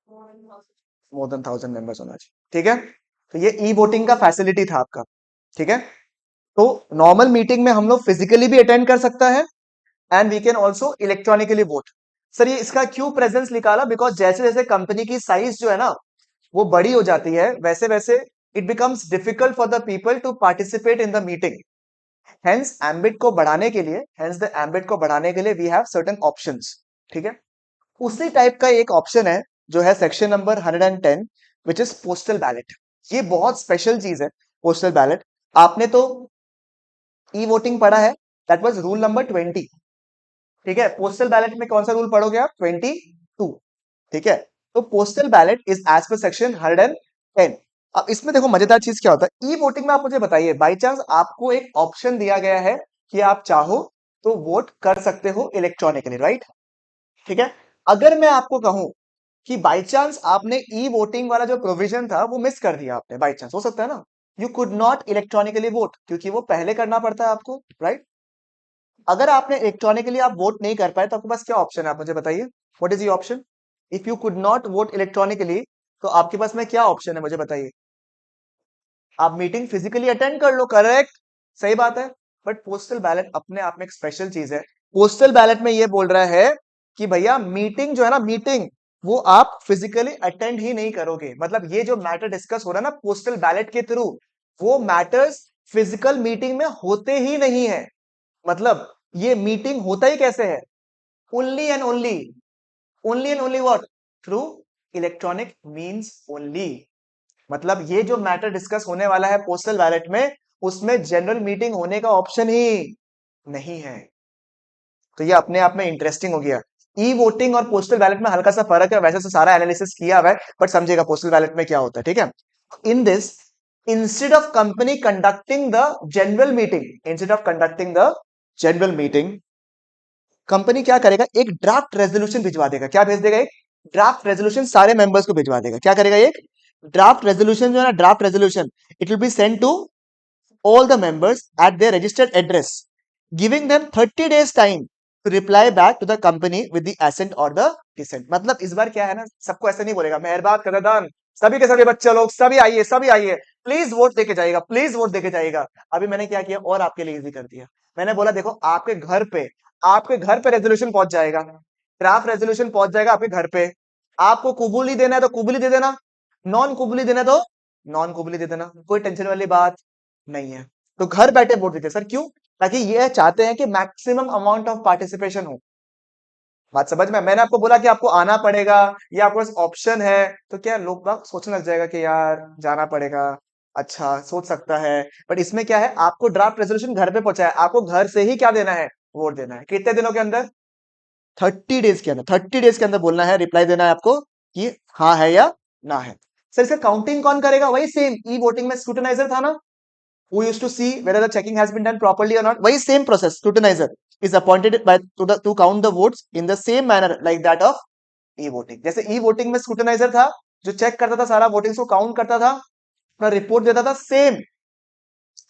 More than 1000 members होना चाहिए, ठीक है। तो ये ई वोटिंग का फैसिलिटी था आपका, ठीक है। तो नॉर्मल मीटिंग में हम लोग फिजिकली भी अटेंड कर सकता है and we can also electronically vote. Sir ये इसका क्यों प्रेजेंस निकाला, बिकॉज जैसे जैसे कंपनी की साइज जो है ना वो बड़ी हो जाती है, वैसे वैसे it becomes difficult for the people to participate in the meeting. Hence ambit को बढ़ाने के लिए, हेंस द एम्बिट को बढ़ाने के लिए वी हैव सर्टेन ऑप्शंस, ठीक है। उसी टाइप का एक ऑप्शन है जो है section number 110, which is postal ballot. ये बहुत स्पेशल चीज है पोस्टल बैलेट। आपने तो ई वोटिंग पढ़ा है, दैट वाज रूल नंबर 20, ठीक है। पोस्टल बैलेट में कौन सा रूल पढ़ोगे आप, 22, ठीक है। तो postal ballot is as per section 110। अब इसमें देखो मजेदार चीज क्या होता है, ई वोटिंग में आप मुझे बताइए, बाई चांस आपको एक ऑप्शन दिया गया है कि आप चाहो तो वोट कर सकते हो इलेक्ट्रॉनिकली, राइट, ठीक है। अगर मैं आपको कहूं कि बाई चांस आपने ई वोटिंग वाला जो प्रोविजन था वो मिस कर दिया आपने, बाई चांस हो सकता है ना, you could not electronically vote, क्योंकि वो पहले करना पड़ता है आपको, राइट। अगर आपने इलेक्ट्रॉनिकली आप वोट नहीं कर पाए तो आपके पास क्या ऑप्शन है, आप मुझे बताइए, what is the option. If you could not vote electronically तो आपके पास में क्या ऑप्शन है, मुझे बताइए। आप मीटिंग फिजिकली अटेंड कर लो, करेक्ट, सही बात है। बट पोस्टल बैलेट अपने आप में एक स्पेशल चीज है। पोस्टल बैलेट में ये बोल रहा है कि भैया मीटिंग जो है ना, मीटिंग वो आप फिजिकली अटेंड ही नहीं करोगे। मतलब ये जो मैटर डिस्कस हो रहा है ना पोस्टल बैलेट के थ्रू, वो मैटर्स फिजिकल मीटिंग में होते ही नहीं है। मतलब ये मीटिंग होता ही कैसे है, only and only, only and only what, through electronic means only. मतलब ये जो मैटर डिस्कस होने वाला है पोस्टल बैलेट में, उसमें जनरल मीटिंग होने का ऑप्शन ही नहीं है। तो ये अपने आप में इंटरेस्टिंग हो गया। ई वोटिंग और पोस्टल बैलेट में हल्का सा फर्क है, वैसे तो सारा एनालिसिस किया हुआ है, बट समझेगा पोस्टल बैलेट में क्या होता है, ठीक है। In this, instead of company conducting the general meeting, instead of conducting the general meeting, company क्या करेगा, एक ड्राफ्ट रेजोल्यूशन भिजवा देगा। क्या भेज देगा, एक ड्राफ्ट रेजोल्यूशन सारे मेंबर्स को भिजवा देगा। क्या करेगा, एक ड्राफ्ट रेजोल्यूशन जो है ना, draft resolution, it will be send to all the members at their registered address, giving them 30 days time to reply back to the company with the assent or the dissent। मतलब इस बार क्या है ना, सबको ऐसा नहीं बोलेगा, मेहरबान कदरदान सभी के सभी बच्चे लोग सभी आइए, प्लीज वोट देके जाइएगा, प्लीज वोट देके जाइएगा। अभी मैंने क्या किया और आपके लिए इजी कर दिया, मैंने बोला देखो आपके घर पे रेजोल्यूशन पहुंच जाएगा, ड्राफ्ट रेजोल्यूशन पहुंच जाएगा आपके घर पे। आपको कुबूली देना है तो कुबूली दे देना, नॉन कुबूली देना है तो नॉन कुबूली दे देना, कोई टेंशन वाली बात नहीं है। तो घर बैठे वोट देते हैं सर, क्यों, ताकि ये चाहते हैं कि मैक्सिमम अमाउंट ऑफ पार्टिसिपेशन हो। बात समझ में, मैंने आपको बोला कि आपको आना पड़ेगा या आपके पास ऑप्शन है, तो क्या लोग बाग सोचने लग जाएगा कि यार जाना पड़ेगा, अच्छा सोच सकता है। बट इसमें क्या है, आपको ड्राफ्ट रेजोल्यूशन घर पे पहुंचा है, आपको घर से ही क्या देना है, वोट देना है। कितने दिनों के अंदर, 30 डेज के अंदर, 30 डेज के अंदर बोलना है, रिप्लाई देना है आपको कि हाँ है या ना है। सर इसका काउंटिंग कौन करेगा, वही सेम ई वोटिंग में स्क्रूटनाइजर था ना, who used to see whether the checking has been done properly or not, वही same process, scrutinizer is appointed by to count the votes in the same manner like that of e-voting। जैसे e-voting में scrutinizer था जो check करता था सारा votings को count करता था, अपना रिपोर्ट देता था, सेम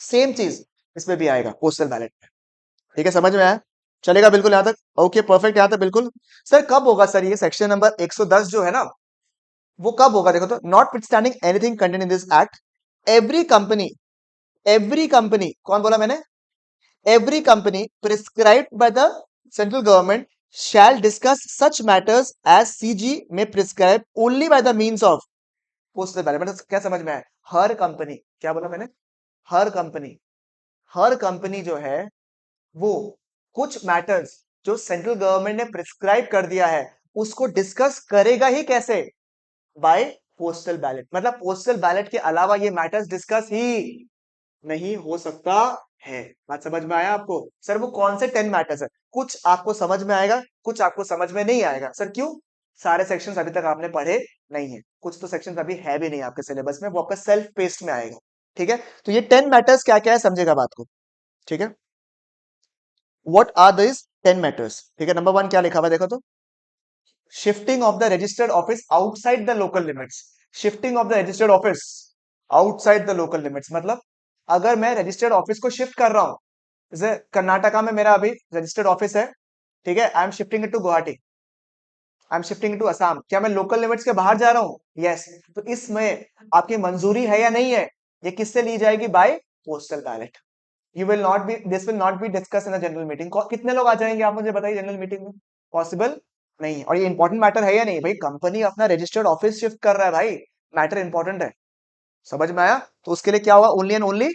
सेम चीज इसमें भी आएगा पोस्टल बैलेट में, ठीक है, समझ में आया, चलेगा बिल्कुल यहां तक, ओके परफेक्ट यहां तक बिल्कुल। सर कब होगा सर ये सेक्शन नंबर 110 जो है ना, वो कब होगा, देखो तो, not standing anything contain in this act, every company, every company कौन बोला मैंने, every company prescribed by the central government shall discuss such matters as CG may prescribe only by the means of postal ballot। मतलब क्या समझ में आया, हर company, क्या बोला मैंने, हर कंपनी, हर कंपनी जो है वो कुछ मैटर्स जो सेंट्रल गवर्नमेंट ने प्रिस्क्राइब कर दिया है उसको डिस्कस करेगा ही कैसे, बाय पोस्टल बैलेट। मतलब पोस्टल बैलेट के अलावा ये मैटर्स डिस्कस ही नहीं हो सकता है। बात समझ में आया आपको, सर वो कौन से 10 मैटर्स है, कुछ आपको समझ में आएगा कुछ आपको समझ में नहीं आएगा। सर क्यों, सारे सेक्शंस अभी तक आपने पढ़े नहीं है, कुछ तो सेक्शंस अभी है भी नहीं आपके सिलेबस में, वो आपका सेल्फ पेस्ट में आएगा, ठीक है। तो ये 10 मैटर्स क्या क्या है समझेगा बात को, ठीक है। व्हाट आर दिस 10 मैटर्स, ठीक है। नंबर 1 क्या लिखा हुआ है देखो तो, shifting of the registered office outside the local limits, shifting of the registered office outside the local limits. मतलब अगर मैं रजिस्टर्ड ऑफिस को शिफ्ट कर रहा हूं, जैसे कर्नाटका में मेरा अभी रजिस्टर्ड ऑफिस है, ठीक है, I am shifting it to Guwahati, I am shifting to Assam, क्या मैं लोकल लिमिट्स के बाहर जा रहा हूँ? यस। तो इसमें आपकी मंजूरी है या नहीं है? ये किससे ली जाएगी? By postal ballot. You will not be, this will not be discuss in a general meeting. कितने लोग आ जाएंगे आप मुझे बताइए जनरल मीटिंग में? पॉसिबल नहीं है। और ये इंपॉर्टेंट मैटर है या नहीं भाई? कंपनी अपना रजिस्टर्ड ऑफिस शिफ्ट कर रहा है भाई, मैटर इंपॉर्टेंट है। समझ में आया? तो उसके लिए क्या हुआ? Only and only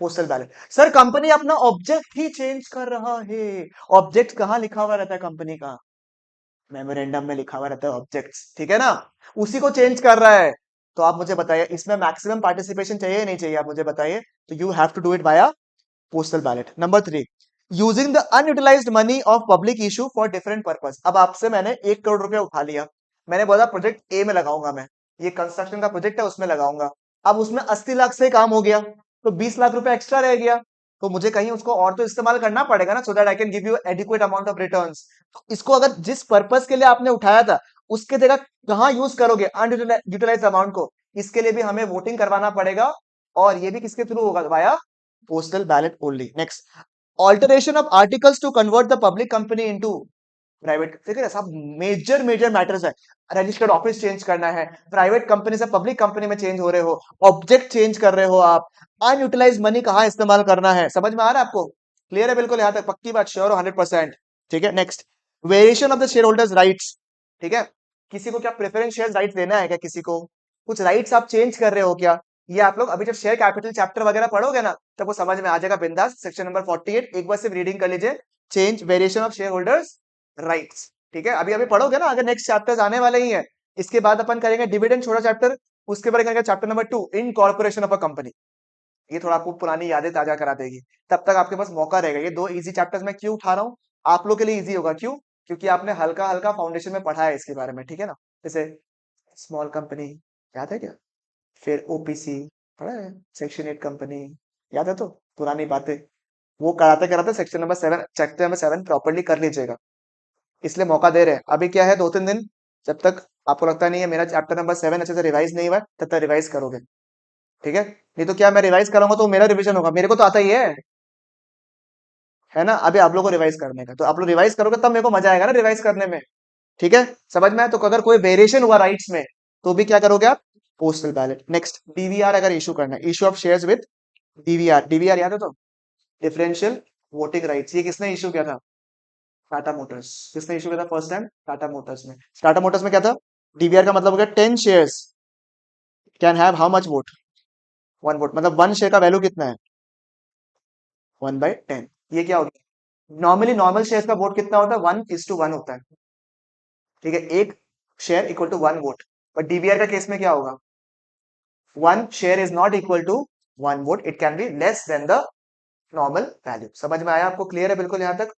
postal ballot. Sir company अपना ऑब्जेक्ट ही चेंज कर रहा है। ऑब्जेक्ट कहाँ लिखा हुआ रहता है कंपनी का? मेमोरेंडम में लिखा हुआ रहता है ऑब्जेक्ट्स, ठीक है ना? उसी को चेंज कर रहा है। तो आप मुझे बताइए इसमें मैक्सिमम पार्टिसिपेशन चाहिए या नहीं चाहिए? आप मुझे बताइए। तो you have to do it by postal ballot. Number 3, using the unutilized money of public issue for different purpose. अब आपसे मैंने 1 करोड़ रुपया उठा लिया, मैंने बोला प्रोजेक्ट ए में लगाऊंगा, मैं ये कंस्ट्रक्शन का प्रोजेक्ट है उसमें लगाऊंगा। अब उसमें 80 लाख से काम हो गया, तो 20 लाख रुपया एक्स्ट्रा रह गया। तो मुझे कहीं उसको और तो इस्तेमाल करना पड़ेगा ना, so that I can give you adequate amount of returns. तो इसको अगर जिस पर्पस के लिए आपने उठाया था उसके जगह कहाँ यूज करोगे अनयूटिलाइज अमाउंट को? इसके लिए भी हमें वोटिंग करवाना पड़ेगा, और ये भी किसके थ्रू होगा? Via postal ballot only. Next, alteration of articles to convert the public company into private. ठीक है, सब मेजर मेजर मैटर्स है। रजिस्टर्ड ऑफिस चेंज करना है, प्राइवेट कंपनी से पब्लिक कंपनी में चेंज हो रहे हो, ऑब्जेक्ट चेंज कर रहे हो आप, अनयूटिलाइज मनी कहाँ इस्तेमाल करना है? समझ में आ रहा है आपको? क्लियर है बिल्कुल यहाँ तक? पक्की बात, श्योर हो 100%? ठीक है। Next, variation of the share holders rights. ठीक है, किसी को क्या प्रेफरेंस शेयर राइट देना है क्या? किसी को कुछ राइट्स आप चेंज कर रहे हो क्या? ये आप लोग अभी जब शेयर कैपिटल चैप्टर वगैरह पढ़ोगे ना, तब वो समझ में आ जाएगा बिंदास। सेक्शन नंबर 48 एक बार सिर्फ रीडिंग कर लीजिए, change variation of share holders rights. ठीक है, अभी अभी पढ़ोगे ना, अगर नेक्स्ट चैप्टर्स आने वाले ही है। इसके बाद अपन करेंगे डिविडेंड, छोटा चैप्टर। उसके बाद करेंगे chapter number 2, in corporation of a company. ये थोड़ा आपको पुरानी यादें ताजा करा देगी। तब तक आपके पास मौका रहेगा। ये 2 इजी चैप्टर्स मैं क्यों उठा रहा हूँ? आप लोग के लिए इजी होगा। क्यों? क्योंकि आपने हल्का हल्का फाउंडेशन में पढ़ा है इसके बारे में, ठीक है ना? जैसे स्मॉल कंपनी, याद है क्या? फिर ओपीसी पढ़ा है, सेक्शन 8 कंपनी, याद है? तो पुरानी बातें वो कराते कराते section number 7, chapter number 7 properly कर लीजिएगा। इसलिए मौका दे रहे हैं। अभी क्या है, 2-3 दिन, जब तक आपको लगता नहीं है मेरा चैप्टर नंबर 7 अच्छे से रिवाइज नहीं हुआ है, तब तक रिवाइज करोगे। ठीक है, नहीं तो क्या मैं रिवाइज करूंगा तो मेरा रिवीजन होगा, मेरे को तो आता ही है ना? अभी आप लोगों को रिवाइज करने का, तो आप लोग रिवाइज करोगे तब मेरे को मजा आएगा ना रिवाइज करने में। ठीक है, समझ में आया? तो अगर कोई वेरिएशन हुआ राइट्स में, तो भी क्या करोगे आप? Postal ballot. नेक्स्ट, डीवीआर अगर इशू करना है, issue of shares with DVR. DVR याद है? तो डिफरेंशियल वोटिंग राइट्स, ये किसने इशू किया था? टाटा मोटर्स। किसने इशू किया था फर्स्ट टाइम? टाटा मोटर्स में। टाटा मोटर्स में क्या था? डीवीआर का मतलब हो गया 10 shares can have how much vote? 1 vote. मतलब 1 शेयर का वैल्यू कितना है? 1/10। ये क्या होता है? नॉर्मली नॉर्मल शेयर का वोट कितना होता है? 1:1 होता है। ठीक है, एक शेयर इक्वल टू 1 वोट। पर डीवीआर का केस में क्या होगा? 1 share is not equal to 1 vote, it can be less than the normal value. समझ में आया आपको? क्लियर है बिल्कुल यहाँ तक?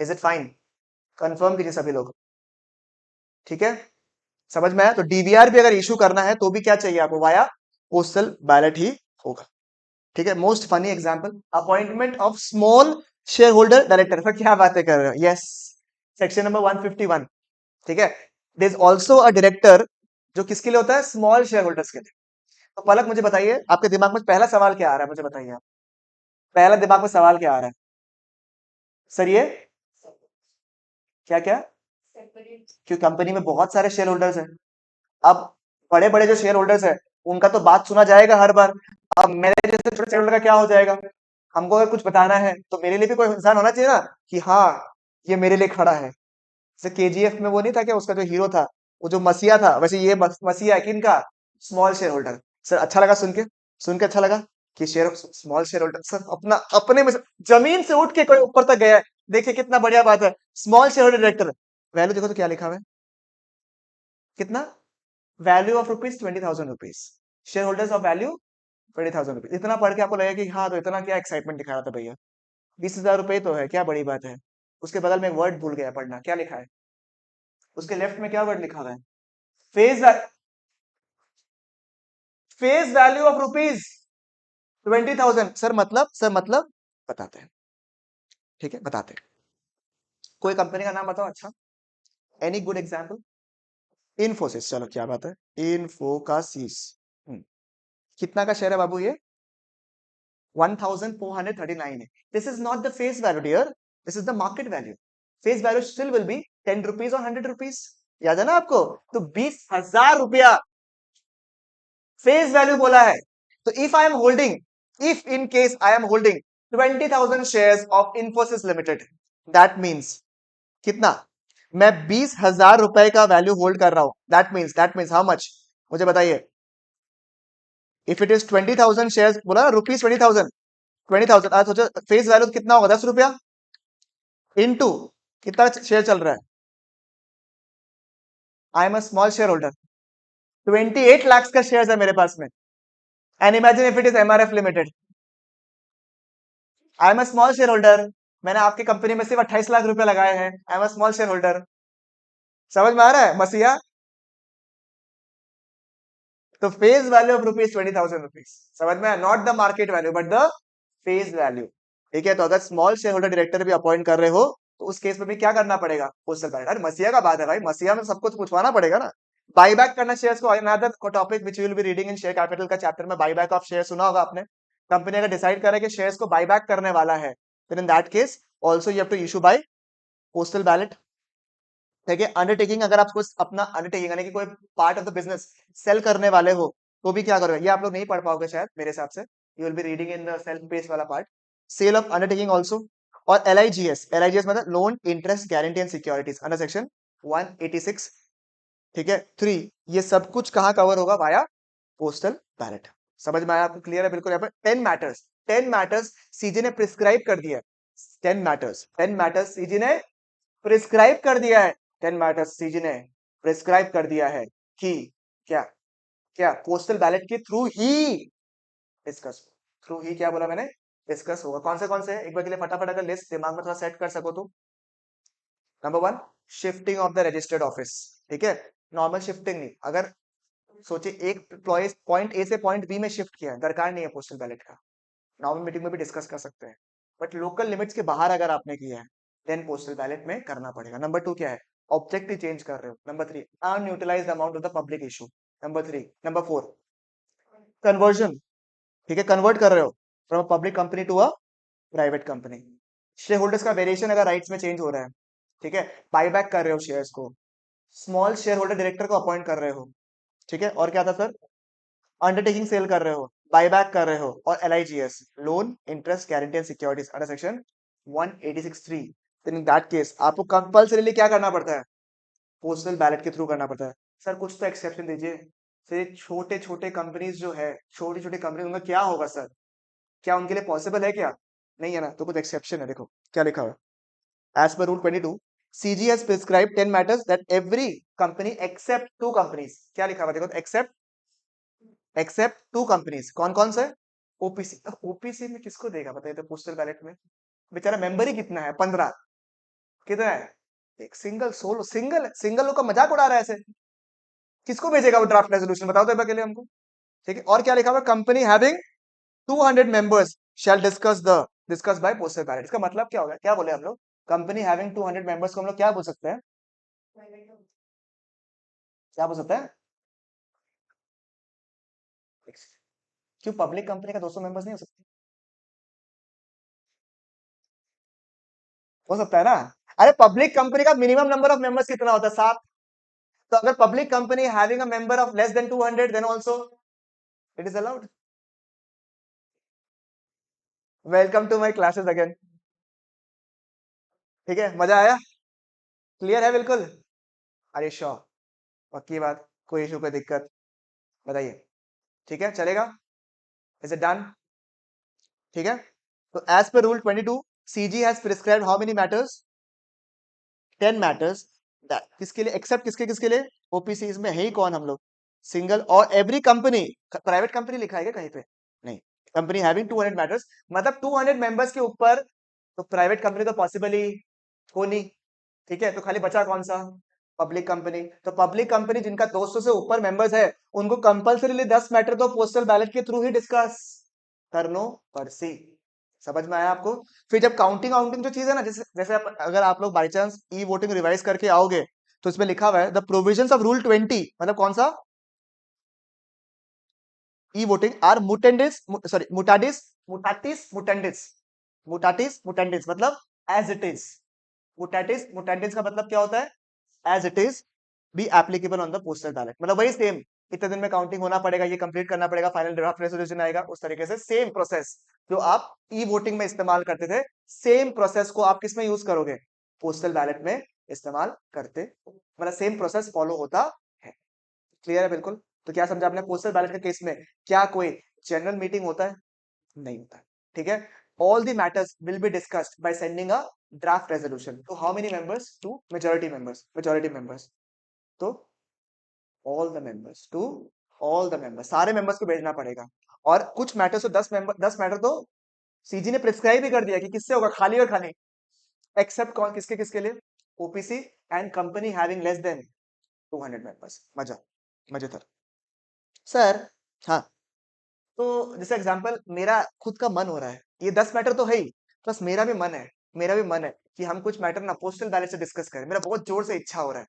Is it fine? कंफर्म कीजिए सभी लोग। ठीक है, समझ में आया? तो डीवीआर भी अगर इशू करना है तो भी क्या चाहिए आपको? वाया पोस्टल बैलेट ही होगा। ठीक है, most funny example, appointment of small share holder director. पर क्या बातें कर रहे हो? Yes, section number 151। ठीक है, there is also a director, जो किसके लिए होता है? स्मॉल शेयर होल्डर्स के लिए। तो पलक मुझे बताइए, आपके दिमाग में पहला सवाल क्या आ रहा है? मुझे बताइए आप, पहला दिमाग में सवाल क्या आ रहा है? सर ये क्या क्या? क्यों? कंपनी में बहुत सारे शेयर होल्डर्स हैं। अब बड़े बड़े जो शेयर होल्डर्स है उनका तो बात सुना जाएगा हर बार। अब मेरे जैसे छोटे शेयर होल्डर का क्या हो जाएगा? हमको अगर कुछ बताना है तो मेरे लिए भी कोई इंसान होना चाहिए ना, कि हाँ ये मेरे लिए खड़ा है। जैसे केजीएफ में वो नहीं था क्या, उसका जो हीरो था, वो जो मसीहा था, वैसे ये मसीहा है किनका? Small share holder. सर अच्छा लगा सुन के, सुन के अच्छा लगा कि share small share holder sir अपना अपने में जमीन से उठ के कोई ऊपर तक गया है। देखिए कितना बढ़िया बात है, small share holder director. Value देखो तो क्या लिखा हुआ है? कितना? Value of ₹20,000। Share holders of value ₹20,000। इतना पढ़ के आपको लगेगा कि हाँ तो इतना क्या एक्साइटमेंट दिखा रहा था भैया, ₹20,000 तो है, क्या बड़ी बात है। उसके बगल में एक वर्ड भूल गया पढ़ना, क्या लिखा है? उसके लेफ्ट में क्या वर्ड लिखा हुआ है? Face face value of ₹20,000। Sir मतलब बताते हैं। ठीक है, बताते हैं। कोई कंपनी का नाम बताओ अच्छा, एनी गुड एग्जाम्पल? इन्फोसिस, चलो क्या बात है, इन्फोकासिस। कितना का शेयर है बाबू ये? 1439 है। This is not the face value dear, this is the market value. Face value still will be 10 rupees और 100 रुपीज, याद है ना आपको? तो 20,000 रुपया फेस वैल्यू बोला है। तो if in case I am holding 20,000 shares of Infosys limited, that means कितना? मैं 20,000 रुपए का वैल्यू होल्ड कर रहा हूं। That means how much? मुझे बताइए। इफ इट इज 20,000 शेयर्स बोला ना, रुपीज 20,000, 20,000 आज सोचो फेस वैल्यू कितना होगा, 10 रुपया इनटू कितना शेयर चल रहा है। I am a small share holder, 28 lakh का शेयर है मेरे पास में। And imagine if it is MRF limited, I am a small share holder, मैंने आपकी कंपनी में सिर्फ 28 लाख रुपए लगाए हैं। आई am a small share holder. समझ में आ रहा है मसीहा? तो फेस वैल्यू ऑफ ₹20,000, समझ में? Not the market value but the face value. ठीक है, तो अगर स्मॉल शेयर होल्डर डायरेक्टर भी अपॉइंट कर रहे हो तो उस केस में भी क्या करना पड़ेगा? Postal ballot. अरे मसीहा का बात है भाई, मसीहा में सब कुछ पूछवाना पड़ेगा ना। बाईबैक करना शेयर्स को, another topic which you will be reading in share capital का चैप्टर में, बाईबैक ऑफ शेयर सुना होगा आपने। कंपनी अगर डिसाइड करे कि शेयर्स को बाईबैक करने वाला है, then in that case also you have to issue by postal ballot। ठीक है, अंडरटेकिंग अगर आपको अपना अंडरटेकिंग यानी कि कोई part of the business sale करने वाले हो तो भी क्या करोगे? ये आप लोग नहीं पढ़ पाओगे शायद मेरे हिसाब से, you will be reading in the self pace वाला part, sale of undertaking also. और एलआईजीएस मतलब loan interest guarantee and securities under section 186। ठीक है, 3, ये सब कुछ कहाँ कवर होगा? Via postal ballot. समझ में आया आपको? क्लियर है बिल्कुल? यहाँ पर 10 मैटर्स सीजी ने प्रिस्क्राइब कर दिया है। 10 मैटर्स सीजी ने प्रिस्क्राइब कर दिया है। 10 मैटर्स सीजी ने प्रिस्क्राइब कर दिया है कि क्या क्या पोस्टल बैलेट के थ्रू ही डिस्कस, थ्रू ही क्या बोला मैंने? डिस्कस होगा। कौन से एक बार के लिए फटाफट अगर लिस्ट दिमाग में थोड़ा सेट कर सको तो। Number 1, shifting of the registered office. ठीक है, नॉर्मल शिफ्टिंग नहीं, अगर सोचिए एक पॉइंट ए से पॉइंट बी में शिफ्ट किया है, दरकार नहीं है पोस्टल बैलेट का, नॉर्मल मीटिंग में भी डिस्कस कर सकते हैं। बट लोकल लिमिट्स के बाहर अगर आपने किया है देन पोस्टल बैलेट में करना पड़ेगा। नंबर 2 क्या है? ऑब्जेक्टिव चेंज कर रहे हो। Number 3, unutilized amount of the public issue. Number 4, conversion. ठीक है, कन्वर्ट कर रहे हो from public company to a private company. Share holders का वेरिएशन अगर राइट्स में चेंज हो रहा है, ठीक है, बाईबैक कर रहे हो शेयर्स को, स्मॉल शेयर होल्डर डायरेक्टर को अपॉइंट कर रहे हो। ठीक है, और क्या था सर? अंडरटेकिंग सेल कर रहे हो, बायबैक कर रहे हो, और LIGS loan interest guarantee and securities under section 186(3). In that case आपको कंपल्सरीली क्या करना पड़ता है? पोस्टल बैलेट के थ्रू करना पड़ता है। सर कुछ तो एक्सेप्शन दीजिए। सर छोटे छोटे कंपनीज जो है, छोटी छोटी कंपनी, उनका क्या होगा सर? क्या उनके लिए पॉसिबल है क्या? नहीं है ना, तो कुछ एक्सेप्शन है। देखो क्या लिखा हुआ है। As per rule 22 CG has prescribed 10 matters that every company except 2 companies, क्या लिखा हुआ देखो, एक्सेप्ट 2 कंपनीज। कौन कौन से? ओपीसी। ओपीसी में किसको देगा बताइए तो पोस्टल बैलेट में? बेचारा मेंबर ही कितना है? 15। कितना है? एक सिंगल सोलो, सिंगल लोग का मजाक उड़ा रहा है ऐसे। किसको भेजेगा वो ड्राफ्ट रेजोल्यूशन? बताओ तो एक बार के लिए हमको। ठीक है, और क्या लिखा हुआ? Company having 200 members shall discuss by postal ballot. इसका मतलब क्या होगा? क्या बोले हम लोग? कंपनी हैविंग 200 मेंबर्स को हम लोग क्या बोल सकते हैं? क्या बोल सकते हैं? क्यों पब्लिक कंपनी का 200 मेंबर्स नहीं हो सकते? हो सकता है ना। अरे पब्लिक कंपनी का मिनिमम नंबर ऑफ मेंबर्स कितना होता है? 7। तो अगर public company having a member of less than 200 then also it is allowed. Welcome to my classes again. ठीक है, मजा आया? क्लियर है बिल्कुल? अरे श्योर, पक्की बात, कोई इशू कोई दिक्कत बताइए। ठीक है, चलेगा? Is it done? ठीक है, तो as per rule 22 CG has prescribed how many matters? 10 matters that किसके लिए? एक्सेप्ट किसके किसके लिए? ओपीसी में है ही कौन हम लोग? सिंगल और एवरी कंपनी। प्राइवेट कंपनी लिखा है क्या कहीं पे? नहीं। कंपनी हैविंग 200 मैटर्स मतलब 200 मेंबर्स के ऊपर तो प्राइवेट कंपनी तो पॉसिबल ही हो नहीं। ठीक है, तो खाली बचा कौन सा? Public company. तो पब्लिक कंपनी जिनका 200 से ऊपर मेंबर्स है उनको कंपल्सरीली 10 मैटर तो पोस्टल बैलेट के थ्रू ही डिस्कस करनो पड़सी। समझ में आया आपको? फिर जब काउंटिंग काउंटिंग जो चीज है ना, जैसे जैसे अगर आप लोग by chance e voting revise करके आओगे तो इसमें लिखा हुआ है द प्रोविजंस ऑफ रूल 20 मतलब कौन सा? ई वोटिंग आर मुटेंडिस सॉरी मुटाटिस मुटाटिस मुटेंडिस मुटाटिस मुटेंडिस मतलब एज इट इज। मुटेंटिस का मतलब क्या होता है? As it is be applicable on the postal ballot, मतलब वही सेम, इतने दिन में काउंटिंग होना पड़ेगा, ये कंप्लीट करना पड़ेगा, फाइनल ड्राफ्ट रेजोल्यूशन आएगा, उस तरीके से सेम प्रोसेस जो आप ई वोटिंग में इस्तेमाल करते थे, सेम प्रोसेस को आप किस में यूज करोगे? पोस्टल बैलेट में इस्तेमाल करते हो। मतलब सेम प्रोसेस फॉलो होता है। क्लियर है बिल्कुल? तो क्या समझा आपने पोस्टल बैलेट के केस में? क्या कोई जनरल मीटिंग होता है? नहीं होता है। ठीक है? All the matters will be discussed by sending a draft resolution to how many members? To majority members. तो ऑल द मेंबर्स, सारे मेंबर्स को भेजना पड़ेगा। और कुछ मैटर्स तो 10 मैटर तो सीजी ने प्रिस्क्राइब भी कर दिया कि किससे होगा, खाली और खाली, एक्सेप्ट कौन, किसके किसके लिए? OPC and company having less than 200 members. मजेदार सर। हाँ, तो जैसे एग्जांपल, मेरा खुद का मन हो रहा है, ये 10 मैटर तो है ही, प्लस मेरा भी मन है कि हम कुछ मैटर ना पोस्टल बैलेट से डिस्कस करें। मेरा बहुत जोर से इच्छा हो रहा है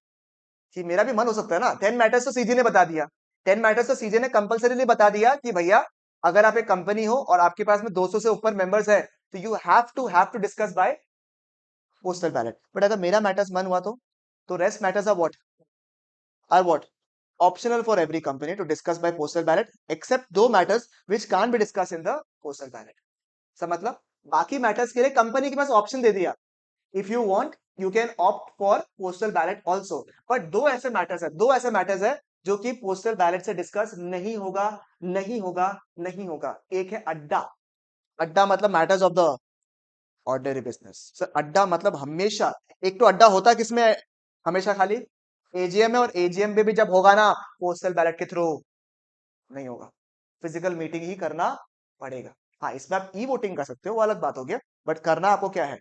कि मेरा भी मन हो सकता है ना। 10 मैटर्स तो सीजे ने बता दिया, 10 मैटर्स तो सीजे ने कंपल्सरीली बता दिया कि भैया अगर आप एक कंपनी हो और आपके पास में 200 से ऊपर मेंबर्स है, तो you have to discuss by postal ballot. But अगर मेरा मैटर्स मन हुआ तो rest matters are what optional for every company to discuss by postal ballot except दो matters which can't be discussed in the postal ballot। सब मतलब बाकी matters के लिए कंपनी के पास ऑप्शन दे दिया, if you want you can opt for postal ballot also. But दो ऐसे मैटर्स है जो कि पोस्टल बैलेट से डिस्कस नहीं होगा। एक है अड्डा मतलब matters of the ordinary business. Sir अड्डा मतलब हमेशा, एक तो अड्डा होता किसमें है? हमेशा खाली एजीएम में, और एजीएम में भी जब होगा ना, पोस्टल बैलेट के थ्रू नहीं होगा, फिजिकल मीटिंग ही करना पड़ेगा। हाँ, इसमें आप ई वोटिंग कर सकते हो, वो अलग बात हो गया, बट करना आपको क्या है?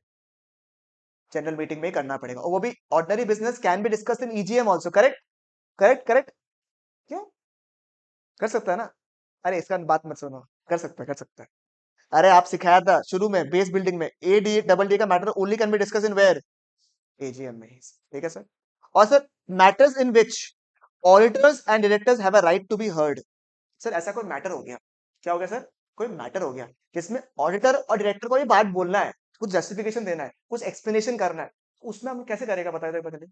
जनरल मीटिंग में ही करना पड़ेगा, और वो भी ordinary business can be discussed in EGM also. Correct correct. क्यों? कर सकता है ना? अरे इसका बात मत सुनो, कर सकता है। अरे आप सिखाया था शुरू में बेस बिल्डिंग में, ए डी डबल डी का matter only can be discuss in where? AGM में ही। ठीक है सर। और sir matters in which auditors and directors have a right to be heard. Sir ऐसा कोई मैटर हो गया, क्या हो गया सर? कोई मैटर हो गया जिसमें ऑडिटर और डायरेक्टर को ये बात बोलना है, कुछ जस्टिफिकेशन देना है, कुछ एक्सप्लेनेशन करना है, तो उसमें हम कैसे करेगा? बताइए,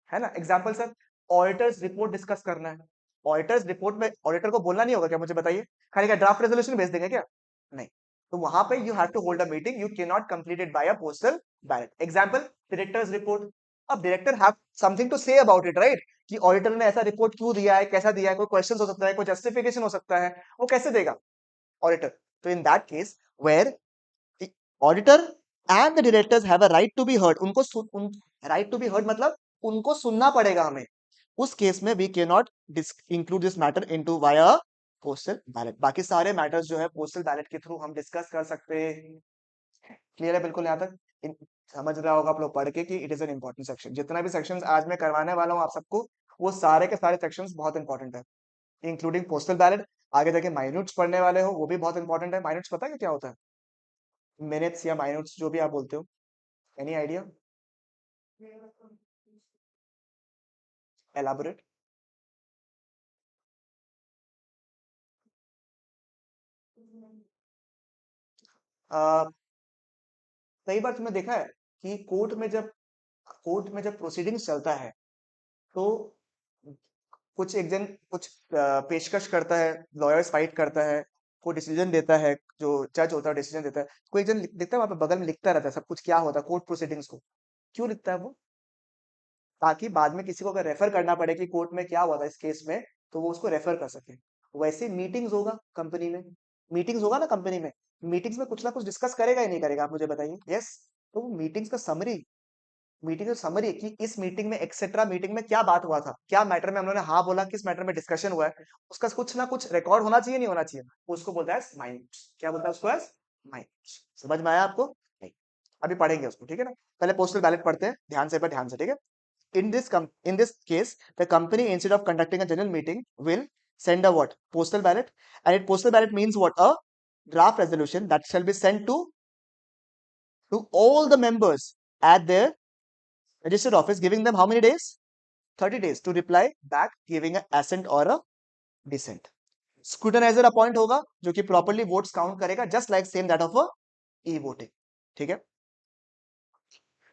है ना? Example sir, auditors report discuss करना है, ऑडिटर्स रिपोर्ट में ऑडिटर को बोलना नहीं होगा क्या? मुझे बताइए, खाली क्या ड्राफ्ट रेजोल्यूशन भेज देंगे क्या? नहीं। तो वहां पे you have to hold a meeting, you can not complete it by a postal ballot. Example, directors report. अब director have something to say about it, right? कि ऑडिटर ने ऐसा रिपोर्ट क्यों दिया है, कैसा दिया है, कोई क्वेश्चन हो सकता है, कोई जस्टिफिकेशन हो सकता है, वो कैसे देगा ऑडिटर? तो in that case where auditor and the directors have a right to be heard, right to be heard मतलब उनको सुनना पड़ेगा हमें, उस केस में we can not include this matter into via postal ballot. बाकी सारे मैटर्स जो है पोस्टल बैलेट के थ्रू हम डिस्कस कर सकते हैं। क्लियर है बिल्कुल? यहाँ तक समझ रहा होगा आप लोग पढ़ के कि it is an important section. जितना भी सेक्शंस आज मैं करवाने वाला हूँ आप सबको, वो सारे के सारे सेक्शंस बहुत इंपॉर्टेंट है, इंक्लूडिंग पोस्टल बैलेट। आगे जाके माइन्यूट्स पढ़ने वाले हो, वो भी बहुत इंपॉर्टेंट है। माइन्यूट्स पता है क्या होता है? मिनट्स या माइन्यूट्स जो भी आप बोलते हो, एनी आइडिया? एलाबोरेट। कई बार तुमने देखा है कि कोर्ट में जब प्रोसीडिंग्स चलता है, तो कुछ एक जन कुछ पेशकश करता है, लॉयर्स फाइट करता है, कोई डिसीजन देता है, जो जज होता है डिसीजन देता है, कोई एक जन दिखता है वहां पे बगल में, लिखता रहता है सब कुछ क्या होता है कोर्ट प्रोसीडिंग्स को। क्यों लिखता है वो? ताकि बाद में किसी को अगर रेफर करना पड़े कि कोर्ट में क्या हुआ था इस केस में, तो वो उसको रेफर कर सके। वैसे मीटिंग्स होगा ना कंपनी में, मीटिंग्स में कुछ ना कुछ डिस्कस करेगा ही नहीं करेगा? आप मुझे बताइए। यस। तो मीटिंग्स का समरी, मीटिंग समरी कि इस मीटिंग में एक्सेट्रा मीटिंग में क्या बात हुआ था, क्या मैटर में हम लोगों ने हाँ बोला, किस मैटर में डिस्कशन हुआ है, उसका कुछ ना कुछ रिकॉर्ड होना चाहिए, नहीं होना चाहिए? उसको बोलता है माइंड्स। क्या बोलता है उसको? एज माइंड्स। समझ में आया आपको? नहीं, अभी पढ़ेंगे उसको, ठीक है ना? पहले पोस्टल बैलेट पढ़ते हैं, ध्यान से, ठीक है? In this case, the company instead of conducting a general meeting will send a what? Postal ballot. And postal ballot means what? A draft resolution that shall be sent to all the members at their registered office, giving them how many days? 30 days to reply back, giving an assent or a dissent. Scrutinizer appoint होगा जो कि properly votes count करेगा, just like same that of e voting. ठीक है?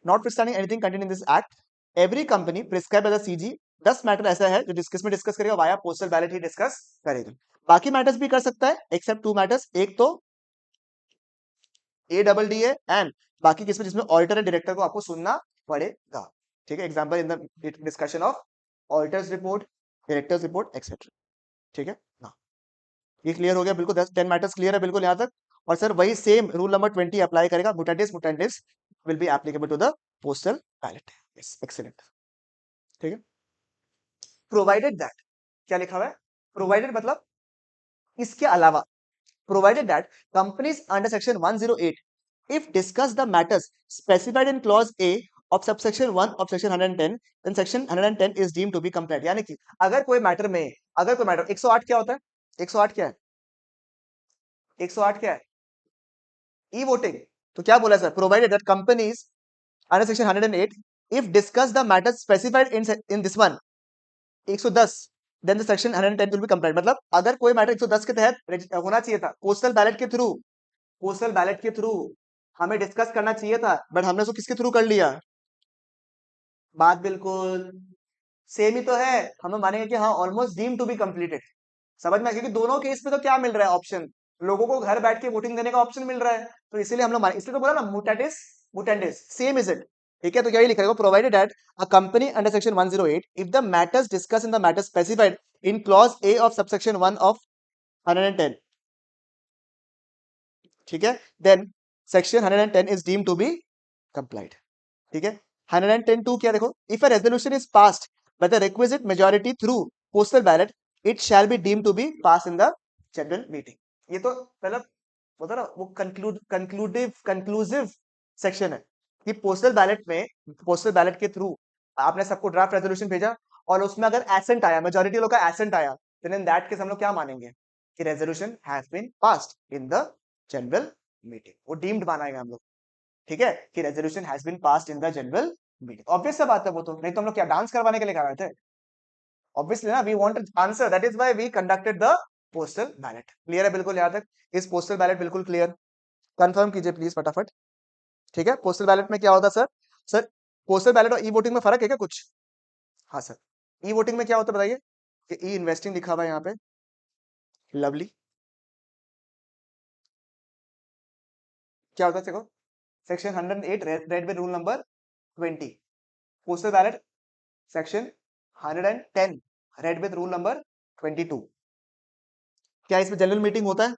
Notwithstanding anything contained in this act, every company prescribe by the CG, 10 matter ऐसा है जो किसमें डिस्कस करेगा, वाया पोस्टल बैलेट ही डिस्कस करेगा। बाकी मैटर्स भी कर सकता है एक्सेप्ट 2 मैटर्स, एक तो ADDA एंड बाकी किसमें, जिसमें ऑडिटर एंड डायरेक्टर को आपको सुनना पड़ेगा। ठीक है, example in the discussion of auditors report, directors report etcetera. ठीक है, हाँ ये क्लियर हो गया बिल्कुल, 10 मैटर्स क्लियर है बिल्कुल यहाँ तक। और सर वही सेम रूल नंबर 20 अप्लाई करेगा, mutandis will be applicable to the postal ballot. Yes, excellent. ठीक है, प्रोवाइडेड दैट, क्या लिखा हुआ है, प्रोवाइडेड मतलब इसके अलावा, provided that companies under section 108 if discuss the matters specified in clause A of subsection 1 of section 110 then section 110 is deemed to be compliant। यानी कि अगर कोई मैटर में, अगर कोई मैटर 108 क्या होता है, 108 क्या है, 108 क्या है, ई वोटिंग। तो क्या बोला sir, provided that companies under section 108 if discuss the matters specified in this one 110 then the section 110 will be compliant. मतलब अगर कोई मैटर 110 के तहत होना चाहिए था, पोस्टल बैलेट के थ्रू, पोस्टल बैलेट के थ्रू हमें डिस्कस करना चाहिए था, बट हमने उसको किसके थ्रू कर लिया, बात बिल्कुल सेम ही तो है, हमें मानेंगे कि हाँ almost deem to be completed. समझ में, क्योंकि दोनों केस में तो क्या मिल रहा है ऑप्शन, लोगों को घर बैठ के वोटिंग देने का ऑप्शन मिल रहा है, तो इसीलिए हम लोग माने, इसलिए तो बोला ना mutandis, mutandis same is it. ठीक है, तो क्या ये लिखा है, provided that a company under section 108 if the matters discuss in the matter specified in clause A of subsection 1 of 110, ठीक है, then section 110 is deem to be complied. ठीक है, 110(2) क्या देखो, if a resolution is passed by the requisite majority through postal ballot it shall be deem to be pass in the general meeting. ये तो पहला होता ना वो कंक्लूसिव सेक्शन है कि पोस्टल बैलेट में, पोस्टल बैलेट के थ्रू आपने सबको ड्राफ्ट रेजोल्यूशन भेजा और उसमें अगर एसेंट आया, मेजॉरिटी लोग का एसेंट आया, देन इन दैट केस हम लोग क्या मानेंगे कि resolution has been passed in the general meeting, वो डीम्ड मानेंगे हम लोग। ठीक है, कि resolution has been passed in the general meeting. Obvious सा बात है वो तो, नहीं तो हम लोग क्या डांस करवाने के लिए कर रहे थे, ऑब्वियसली ना, we want answer, that is why we conducted the postal ballot. Clear है बिल्कुल यहाँ तक, इस पोस्टल बैलेट बिल्कुल क्लियर, कंफर्म कीजिए प्लीज फटाफट। ठीक है, पोस्टल बैलेट में क्या होता है सर, सर पोस्टल बैलेट और ई वोटिंग में फर्क है क्या कुछ, हाँ सर, ई वोटिंग में क्या होता है बताइए, कि ई इन्वेस्टिंग लिखा हुआ है यहाँ पे, लवली, क्या होता है देखो, section 108 read with rule number 20, postal ballot section 110 read with rule number 22। क्या इसमें जनरल मीटिंग होता है,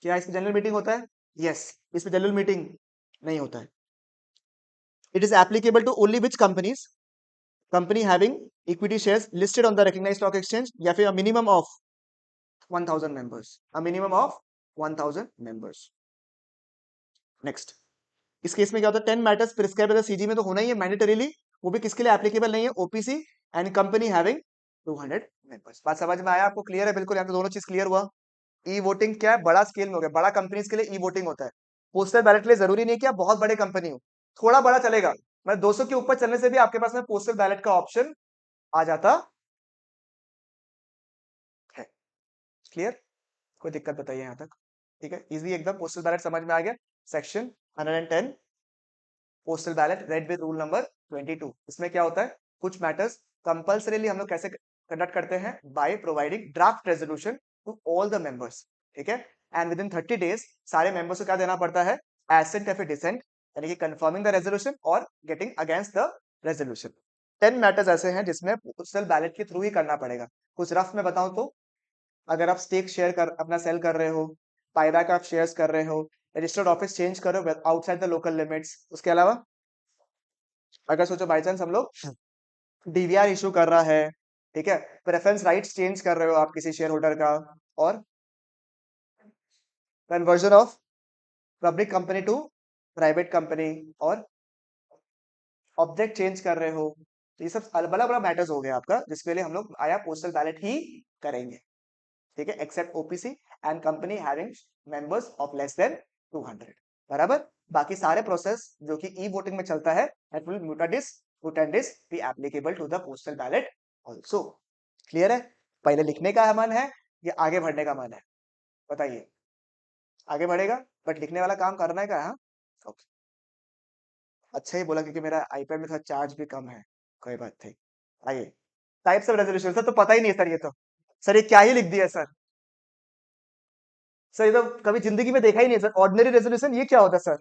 क्या इसमें जनरल मीटिंग होता है, यस, इसमें जनरल मीटिंग नहीं होता है। It is applicable to only which companies, company having equity shares listed on the recognised stock exchange या फिर minimum of 1000 members, a minimum of 1000 members. Next, इस केस में क्या होता है, 10 matters prescribe by the CG में तो होना ही है मैंडेटरीली, वो भी किसके लिए एप्लीकेबल नहीं है, OPC and company having 200 members. बात समझ में आया आपको, क्लियर है बिल्कुल, यहाँ पे दोनों चीज क्लियर हुआ। ई वोटिंग क्या है, बड़ा स्केल में हो गया, बड़ा कंपनीज के लिए ई वोटिंग होता है, पोस्टल बैलेट के लिए जरूरी नहीं है कि आप बहुत बड़े कंपनी हो, थोड़ा बड़ा चलेगा, मतलब 200 के ऊपर चलने से भी आपके पास में पोस्टल बैलेट का ऑप्शन आ जाता है। क्लियर, कोई दिक्कत बताइए यहाँ तक, ठीक है, इजी एकदम, पोस्टल बैलेट समझ में आ गया। Section 110 postal ballot read with rule number 22, इसमें क्या होता है, कुछ मैटर्स कंपल्सरीली हम लोग कैसे कंडक्ट करते हैं, by providing draft resolution to all the members. ठीक है, एंड विद इन 30 डेज सारे मेंबर्स को क्या देना पड़ता है, एसेंट या फिर डिसेंट, यानी कि कंफर्मिंग द रेजोल्यूशन और getting against the resolution. 10 matters ऐसे हैं जिसमें पोस्टल बैलेट के थ्रू ही करना पड़ेगा। कुछ रफ में बताऊं तो, अगर आप स्टेक शेयर कर अपना सेल कर रहे हो, बायबैक आप शेयर्स कर रहे हो, रजिस्टर्ड ऑफिस चेंज कर रहे हो आउटसाइड द लोकल लिमिट्स, उसके अलावा अगर सोचो बाई चांस हम लोग डीवीआर इशू कर रहा है, ठीक है, प्रेफरेंस राइट्स चेंज कर रहे हो आप किसी शेयर होल्डर का, और conversion of public company to private company, और ऑब्जेक्ट चेंज कर रहे हो, तो ये सब बड़ा बड़ा मैटर्स हो गया आपका, जिसके लिए हम लोग आया पोस्टल बैलेट ही करेंगे। ठीक है, except OPC and company having members of less than 200, बराबर। बाकी सारे प्रोसेस जो कि ई वोटिंग में चलता है, that will mutandis be applicable to the postal ballot also. Clear है, पहले लिखने का मन है या आगे बढ़ने का मन है, बताइए, आगे बढ़ेगा, बट लिखने वाला काम करना है क्या, हाँ, okay. अच्छा ही बोला क्योंकि मेरा आईपैड में थोड़ा चार्ज भी कम है। कोई बात नहीं। आइए, टाइप्स ऑफ रेजोल्यूशन सर तो पता ही नहीं है सर, ये तो सर ये क्या ही लिख दिया सर। सर ये तो कभी जिंदगी में देखा ही नहीं है सर। ऑर्डिनरी रेजोल्यूशन ये क्या होता है सर?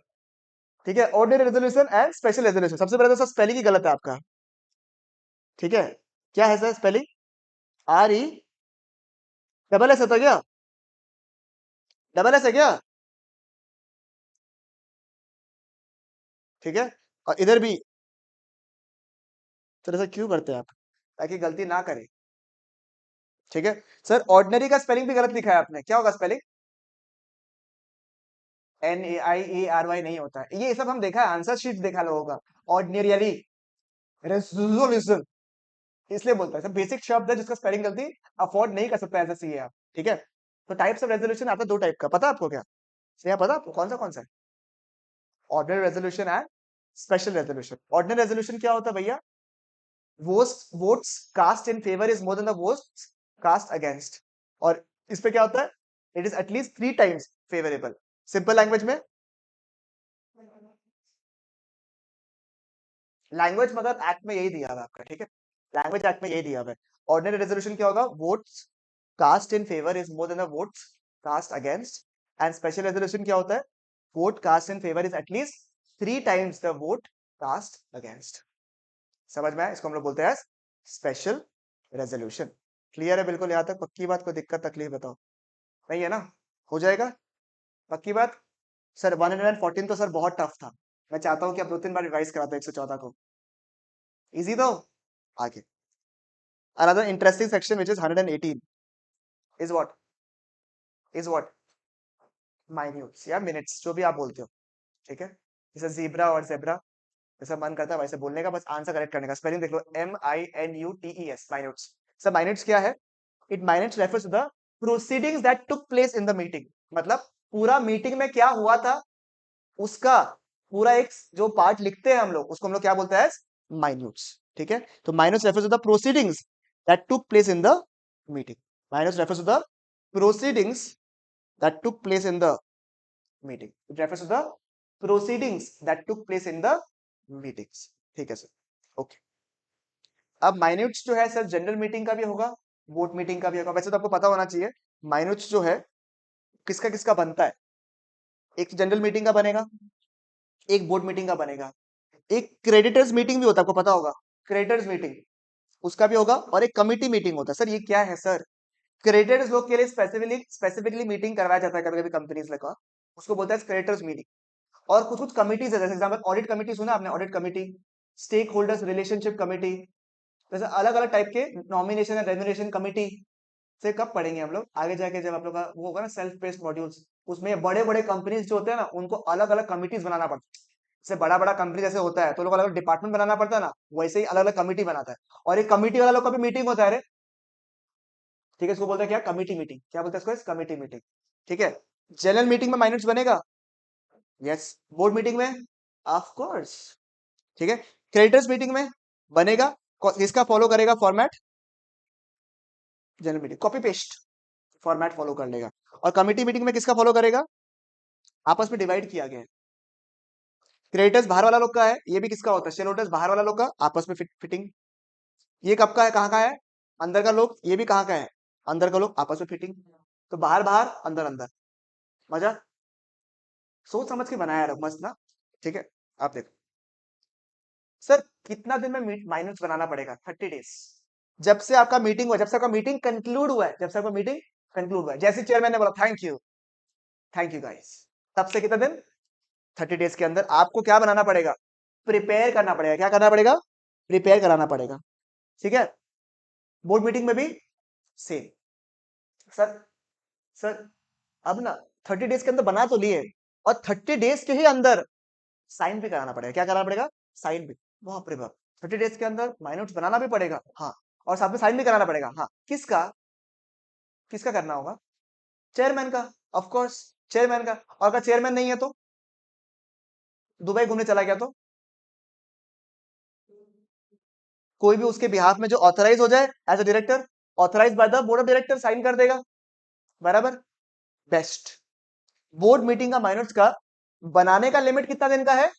ठीक है, ordinary resolution and special resolution. सबसे पहले तो सर स्पेलिंग ही गलत है आपका। ठीक है, क्या है sir spelling? R E double S होता है क्या? डबल एस है क्या? ठीक है, और इधर भी। सर ऐसा क्यों करते हैं आप, ताकि गलती ना करें? ठीक है सर, ऑर्डिनरी का स्पेलिंग भी गलत लिखा है आपने, क्या होगा स्पेलिंग? NAIARY नहीं होता है ये, सब हम देखा है, आंसर शीट देखा लोगों का। ऑर्डिनरी रेजोल्यूशन, इसलिए बोलता है सब बेसिक शब्द है जिसका स्पेलिंग गलती अफोर्ड नहीं कर सकता ऐसा सी है आप। ठीक है, तो टाइप्स ऑफ रेजोल्यूशन आता है दो टाइप का, पता है आपको क्या? सही है, पता है आपको कौन सा है? Ordinary resolution and special resolution. Ordinary resolution क्या होता है भैया? Votes cast in favour is more than the votes cast against. और इस पे क्या होता है? It is at least 3 times favourable. Simple language में, लैंग्वेज मगर एक्ट में यही दिया हुआ है आपका। ठीक है, लैंग्वेज एक्ट में यही दिया हुआ है। ऑर्डिनरी रेजोल्यूशन क्या होगा? Votes cast in favour is more than the votes cast against. And special resolution क्या होता है? Vote cast in favour is at least 3 times the vote cast against. समझ में आया? इसको हम लोग बोलते हैं स्पेशल रेजोल्यूशन। क्लियर है बिल्कुल यहाँ तक? पक्की बात? कोई दिक्कत तकलीफ बताओ? नहीं है ना? हो जाएगा? पक्की बात? सर 114 तो सर बहुत टफ था। मैं चाहता हूँ कि आप 2-3 बार रिवाइज कराते 114 को। इजी तो आगे। Another interesting section which is 118 is what minutes या minutes, जो भी आप बोलते हो। ठीक है, जैसे जीब्रा और जेब्रा, जैसा मन करता है वैसे बोलने का, बस आंसर करेक्ट करने का। स्पेलिंग देख लो, MINUTES, माइन्यूट्स। सर माइन्यूट्स क्या है? It minutes refers to the proceedings that took place in the meeting. मतलब पूरा मीटिंग में क्या हुआ था उसका पूरा एक जो पार्ट लिखते हैं हम लोग, उसको हम लोग क्या बोलते हैं? माइन्यूट्स। ठीक है, तो minutes refers to the proceedings that took place in the meeting. Minutes refers to the proceedings that took place in the meeting. It refers to the proceedings that took place in the meetings. ठीक है sir, okay. अब माइन्यूट्स जो है sir general meeting का भी होगा, board meeting का भी होगा। वैसे तो आपको पता होना चाहिए माइन्यूट्स जो है किसका किसका बनता है। एक जनरल मीटिंग का बनेगा, एक बोर्ड मीटिंग का बनेगा, एक क्रेडिटर्स मीटिंग भी होता है, आपको पता होगा क्रेडिटर्स मीटिंग, उसका भी होगा, और एक कमिटी मीटिंग होता है। सर ये क्या है सर? क्रेडिटर्स लोग के लिए स्पेसिफिकली मीटिंग करवाया जाता है कभी कभी कंपनीज लगा, उसको बोलता है क्रेडिटर्स मीटिंग। और कुछ कुछ कमिटीज है, जैसे एग्जांपल ऑडिट कमिटी, सुना आपने? Audit committee, stake holders relationship committee, जैसे अलग अलग टाइप के, नॉमिनेशन एंड रेम्युनरेशन कमिटी से कब पढ़ेंगे हम लोग आगे जाके, जब आप लोग का वो होगा ना सेल्फ बेस्ड मॉड्यूल्स, उसमें बड़े बड़े कंपनीज जो होते हैं ना उनको अलग अलग कमिटीज बनाना पड़ता है। जैसे बड़ा बड़ा कंपनी जैसे होता है तो लोग अलग अलग डिपार्टमेंट बनाना पड़ता है ना, वैसे ही अलग अलग कमिटी बनाता है। और एक कमिटी वाला लोग का भी मीटिंग होता है रे। ठीक है, इसको बोलते हैं क्या? Committee meeting. क्या बोलते हैं इसको? Committee meeting. ठीक है, जनरल मीटिंग में माइनट्स बनेगा, यस। बोर्ड मीटिंग में ऑफ कोर्स। ठीक है, क्रेडिटर्स मीटिंग में बनेगा, किसका फॉलो करेगा format? General meeting copy paste format follow कर लेगा। और कमिटी मीटिंग में किसका फॉलो करेगा? आपस में डिवाइड किया गया है। क्रेडिटर्स बाहर वाला लोग का है, ये भी किसका होता है? शेयर होल्डर्स बाहर वाला लोग का, आपस में फिटिंग। ये कब का है, कहाँ का है? अंदर का लोग। ये भी कहाँ का है? अंदर का लोग, आपस में फिटिंग। तो बाहर बाहर, अंदर अंदर। मजा? सोच समझ के बनाया रहो मस्त ना। ठीक है, आप देखो सर कितना दिन में माइनस बनाना पड़ेगा? 30 डेज। जब से आपका मीटिंग हुआ, जब से आपका मीटिंग कंक्लूड हुआ है, जब से आपका मीटिंग कंक्लूड हुआ है, जैसे चेयरमैन ने बोला थैंक यू गाइस, तब से कितना दिन? 30 डेज के अंदर आपको क्या बनाना पड़ेगा? प्रिपेयर करना पड़ेगा। क्या करना पड़ेगा? प्रिपेयर कराना पड़ेगा। ठीक है, बोर्ड मीटिंग में भी सेम। सर सर अब ना 30 डेज के अंदर बना तो लिए, और 30 डेज के ही अंदर साइन भी कराना पड़ेगा। क्या कराना पड़ेगा? साइन भी। बाप रे बाप, 30 डेज के अंदर माइनोट्स बनाना भी पड़ेगा, हाँ, और साथ में साइन भी कराना पड़ेगा, हाँ। किसका? किसका करना होगा? चेयरमैन का, ऑफ कोर्स चेयरमैन का। और अगर चेयरमैन नहीं है तो दुबई घूमने चला गया तो कोई भी उसके बिहाफ में जो ऑथराइज हो जाए as a director, authorise by the board of director, sign कर देगा। बराबर, बेस्ट। बोर्ड मीटिंग का माइनोट्स का बनाने का लिमिट कितना दिन का है?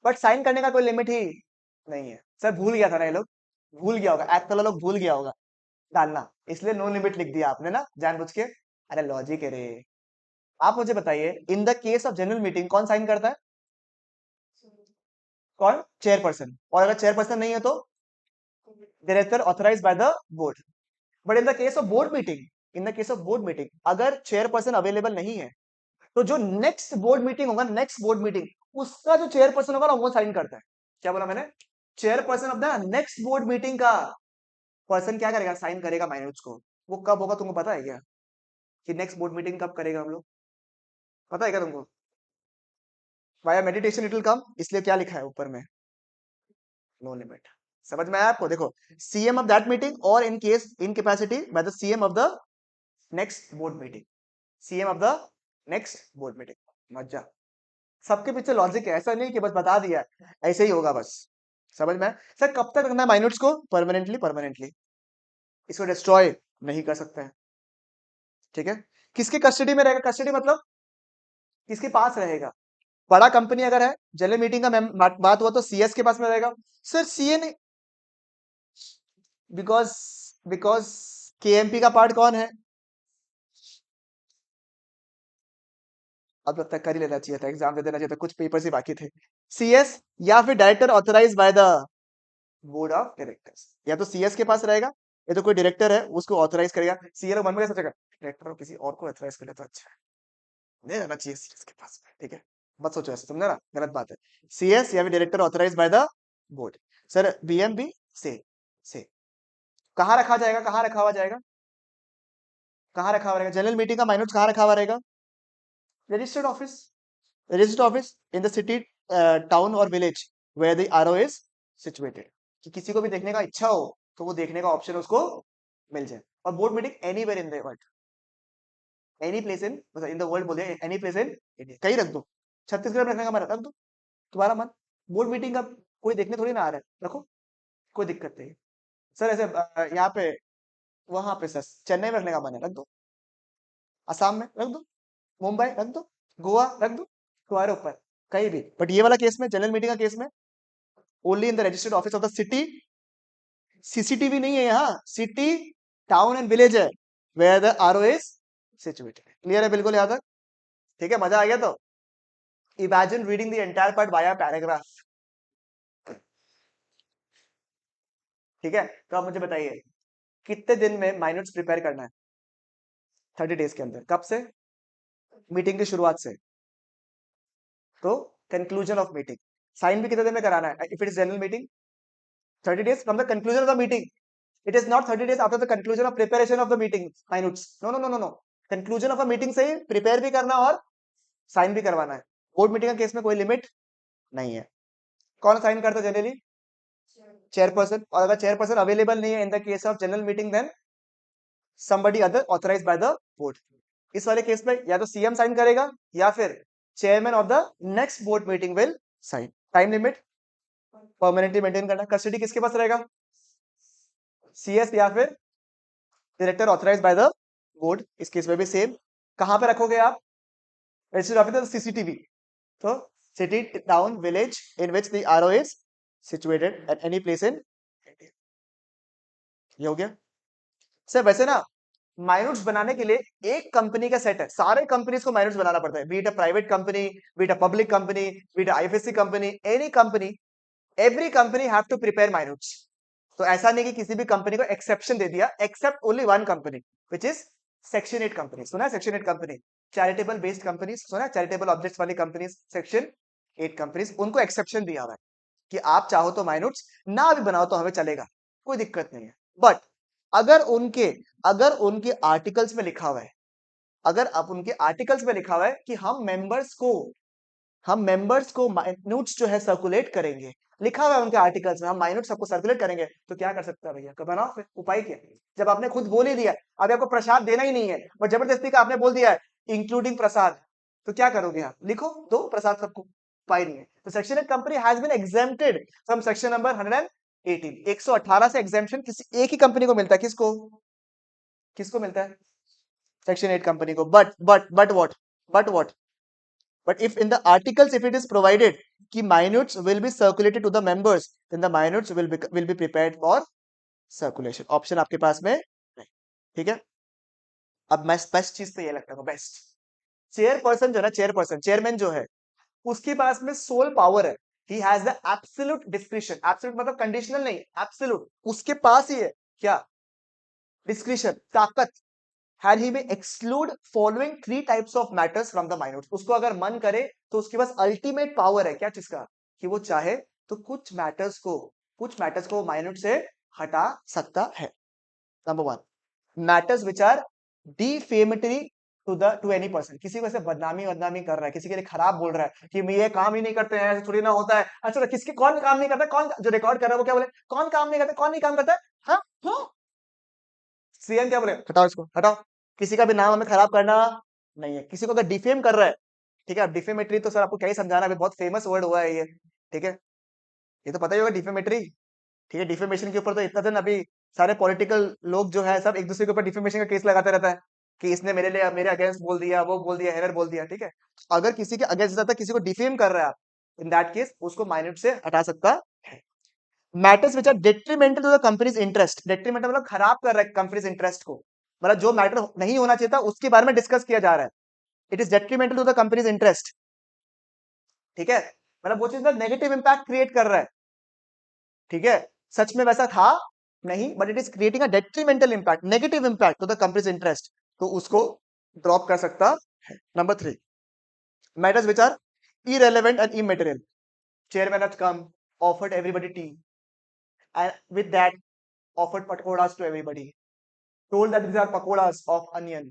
बट साइन करने का कोई लिमिट ही नहीं है। सर भूल गया था ना, ये लोग भूल गया होगा, एक्ट वाला लोग भूल गया होगा डालना, इसलिए नो लिमिट लिख दिया आपने ना जानबूझ के। अरे लॉजिक है रे। आप मुझे बताइए, इन the case of general meeting कौन साइन करता है? कौन? चेयरपर्सन। और अगर चेयरपर्सन नहीं है तो director authorise by the board. But in the case of board meeting, in the case of board meeting अगर चेयरपर्सन अवेलेबल नहीं है तो जो नेक्स्ट बोर्ड मीटिंग होगा, नेक्स्ट बोर्ड मीटिंग, उसका जो चेयरपर्सन होगा ना वो साइन करता है। क्या बोला मैंने? Chairperson of the next board meeting का पर्सन क्या करेगा? साइन करेगा माइनूट्स को। वो कब होगा तुमको पता है क्या? कि नेक्स्ट बोर्ड मीटिंग कब करेगा हम लोग? पता है क्या तुमको? Via meditation it will come, इसलिए क्या लिखा है ऊपर में? No limit. समझ में आया आपको? देखो, सीएम ऑफ दैट मीटिंग और in case in capacity bye the CM of the next board meeting, CM of the next board meeting. मजा। सबके पीछे लॉजिक है, ऐसा नहीं कि बस बता दिया ऐसे ही होगा बस। समझ में आया? सर कब तक रखना है माइनूट्स को? Permanently, permanently. इसको डिस्ट्रॉय नहीं कर सकते हैं। ठीक है? किसकी कस्टडी में रहेगा? कस्टडी मतलब किसके पास रहेगा? बड़ा कंपनी अगर है, जनरल मीटिंग का बात हुआ तो सीएस के पास में रहेगा। सर सीए नहीं, बिकॉज बिकॉज केएमपी का पार्ट कौन है? अब तक कर ही लेना चाहिए था, एग्जाम दे देना चाहिए था, कुछ पेपर्स ही बाकी थे। सीएस या फिर director authorise by the board of directors. या तो सीएस के पास रहेगा, या तो कोई डायरेक्टर है उसको ऑथराइज करेगा। सीए मन में क्या सोचेगा? डायरेक्टर किसी और को ऑथराइज कर ले तो अच्छा है, नहीं रहना चाहिए सीएस के पास में। ठीक है, मत सोचो ऐसे, समझा ना? गलत बात है। सीएस या फिर director authorise by the board. Sir BMB से कहाँ रखा जाएगा? कहाँ रखा हुआ जाएगा? कहाँ रखा हुआ रहेगा? जनरल मीटिंग का माइनूट्स कहाँ रखा हुआ रहेगा? Registered office. Registered office in the city, town और village where the RO is situated. कि किसी को भी देखने का इच्छा हो तो वो देखने का ऑप्शन उसको मिल जाए। और board meeting anywhere in the world, any place in the world बोले, एनी प्लेस इन इंडिया, कहीं रख दो। छत्तीसगढ़ में रखने का मन रख दो, तुम्हारा मन। बोर्ड मीटिंग का कोई देखने थोड़ी ना आ रहा है, रखो, कोई दिक्कत नहीं। सर ऐसे यहाँ पे, वहां पे सर चेन्नई में रखने का मन है, रख दो। असम में रख दो, मुंबई रख दो, गोवा रख दो, तुम्हारे ऊपर, कहीं भी। बट ये वाला केस में, जनरल मीटिंग का केस में, only in the registered office of the city. CCTV नहीं है यहाँ, सिटी, टाउन एंड विलेज है, where the RO is situated. Clear है बिल्कुल यहाँ तक? ठीक है, मजा आ गया? तो imagine reading the entire part via paragraph. ठीक है, तो आप मुझे बताइए कितने दिन में माइनूट्स प्रिपेयर करना है? 30 डेज के अंदर। कब से? मीटिंग की शुरुआत से। तो कंक्लूजन ऑफ मीटिंग। साइन भी कितने दिन में कराना है if it is general meeting? 30 days from the conclusion of the meeting. It is not 30 days after the conclusion of preparation of the meeting minutes. No no no no no, conclusion of a meeting से ही prepare भी करना और sign भी करवाना है। Board meeting का case में कोई लिमिट नहीं है। कौन साइन करता है जनरली? चेयरपर्सन। और अगर चेयरपर्सन अवेलेबल नहीं है in the case of general meeting, then somebody other authorized by the board। इस वाले केस में या तो सीएम साइन करेगा या फिर chairman of the next board meeting will sign. Time limit permanently maintain करना। कस्टडी किसके पास रहेगा? सीएस या फिर director authorised by the board. इस केस में भी सेम। कहां पे रखोगे आप? Registered office, CCTV. तो city, town, village in which the RO is situated at any place in India. ये हो गया। सर वैसे ना माइनूट्स बनाने के लिए एक कंपनी का सेट है, सारे कंपनीज को माइनूट्स बनाना पड़ता है। Be it a private company, be it a public company, be it IFSC company, any company, every company have to prepare minutes. तो ऐसा नहीं कि किसी भी कंपनी को एक्सेप्शन दे दिया, except only one company which is section 8 company. सुना है section 8 company? Charitable based companies सुना है? चैरिटेबल ऑब्जेक्ट्स वाली कंपनीज, सेक्शन 8 कंपनीज, उनको एक्सेप्शन दिया हुआ है कि आप चाहो तो माइनूट्स ना भी बनाओ तो हमें चलेगा, कोई दिक्कत नहीं है। बट अगर उनके अगर उनके आर्टिकल्स में लिखा हुआ है, अगर अब उनके आर्टिकल्स में लिखा हुआ है कि हम मेंबर्स को माइनूट्स जो है सर्कुलेट करेंगे, लिखा हुआ है उनके आर्टिकल्स में हम माइनूट्स सबको सर्कुलेट करेंगे, तो क्या कर सकता है भैया? कब बनाओ फिर, उपाय क्या है? जब आपने खुद बोल ही दिया, अभी आपको प्रसाद देना ही नहीं है, बट जबरदस्ती का आपने बोल दिया है इंक्लूडिंग प्रसाद, तो क्या करोगे आप? लिखो, दो प्रसाद सबको, उपाय नहीं है। तो section 8 company has been exempted from section number 118। 118 से एग्जेम्पशन किसी एक ही कंपनी को मिलता है। किसको? किसको मिलता है? सेक्शन 8 कंपनी को। But what, but if in the articles if it is provided कि minutes will be circulated to the members, then the minutes will be prepared for circulation. Option आपके पास में नहीं। ठीक है, अब मैं बेस्ट चीज तो ये लगता है बेस्ट, चेयरपर्सन जो है ना, चेयरपर्सन चेयरमैन जो है, उसके पास में सोल पावर है। ही has the absolute discretion, absolute मतलब कंडीशनल नहीं, एब्सोल्यूट उसके पास ही है क्या, डिस्क्रिशन, ताकत। हैड ही में exclude following three types of matters from the minority, उसको अगर मन करे तो उसके पास अल्टीमेट पावर है क्या चीज का, कि वो चाहे तो कुछ मैटर्स को माइनॉरिटी से हटा सकता है। Number one, matters which are defamatory to any person, किसी को ऐसे बदनामी बदनामी कर रहा है, किसी के लिए खराब बोल रहा है कि ये काम ही नहीं करते हैं, ऐसे थोड़ी ना होता है। अच्छा किसके, कौन काम नहीं करता, कौन जो रिकॉर्ड कर रहा है वो क्या बोले, कौन काम नहीं करता, कौन नहीं काम करता है, हाँ हाँ, सीएम क्या बोले, हटाओ इसको हटाओ। किसी का भी नाम हमें खराब करना नहीं है, किसी को अगर डिफेम कर रहा है, ठीक है, डिफेमेटरी तो सर आपको क्या ही समझाना, अभी बहुत फेमस वर्ड हुआ है ये, ठीक है, ये तो पता ही होगा डिफेमेटरी। ठीक है, डिफेमेशन के ऊपर तो इतना दिन अभी सारे पॉलिटिकल लोग जो है सब एक दूसरे के ऊपर डिफेमेशन का केस लगाते रहता है कि इसने मेरे अगेंस्ट बोल दिया, वो बोल दिया, एरर बोल दिया। ठीक है, अगर किसी के अगेंस्ट ज्यादा किसी को डिफेम कर रहा है आप, इन दैट केस उसको माइनट से हटा सकता है। Matters which are detrimental to the company's interest, detrimental मतलब खराब कर रहा है कंपनीज इंटरेस्ट को, मतलब जो मैटर नहीं होना चाहिए था उसके बारे में डिस्कस किया जा रहा है, it is detrimental to the company's interest. ठीक है, मतलब वो चीज में नेगेटिव इंपैक्ट क्रिएट कर रहा है। ठीक है, सच में वैसा था नहीं, but it is creating a detrimental impact, negative impact to the company's interest, तो उसको ड्रॉप कर सकता है। Number three, matters which are irrelevant and immaterial, chairman has come, offered everybody tea, and with that offered pakoras to everybody, told that these are pakoras of onion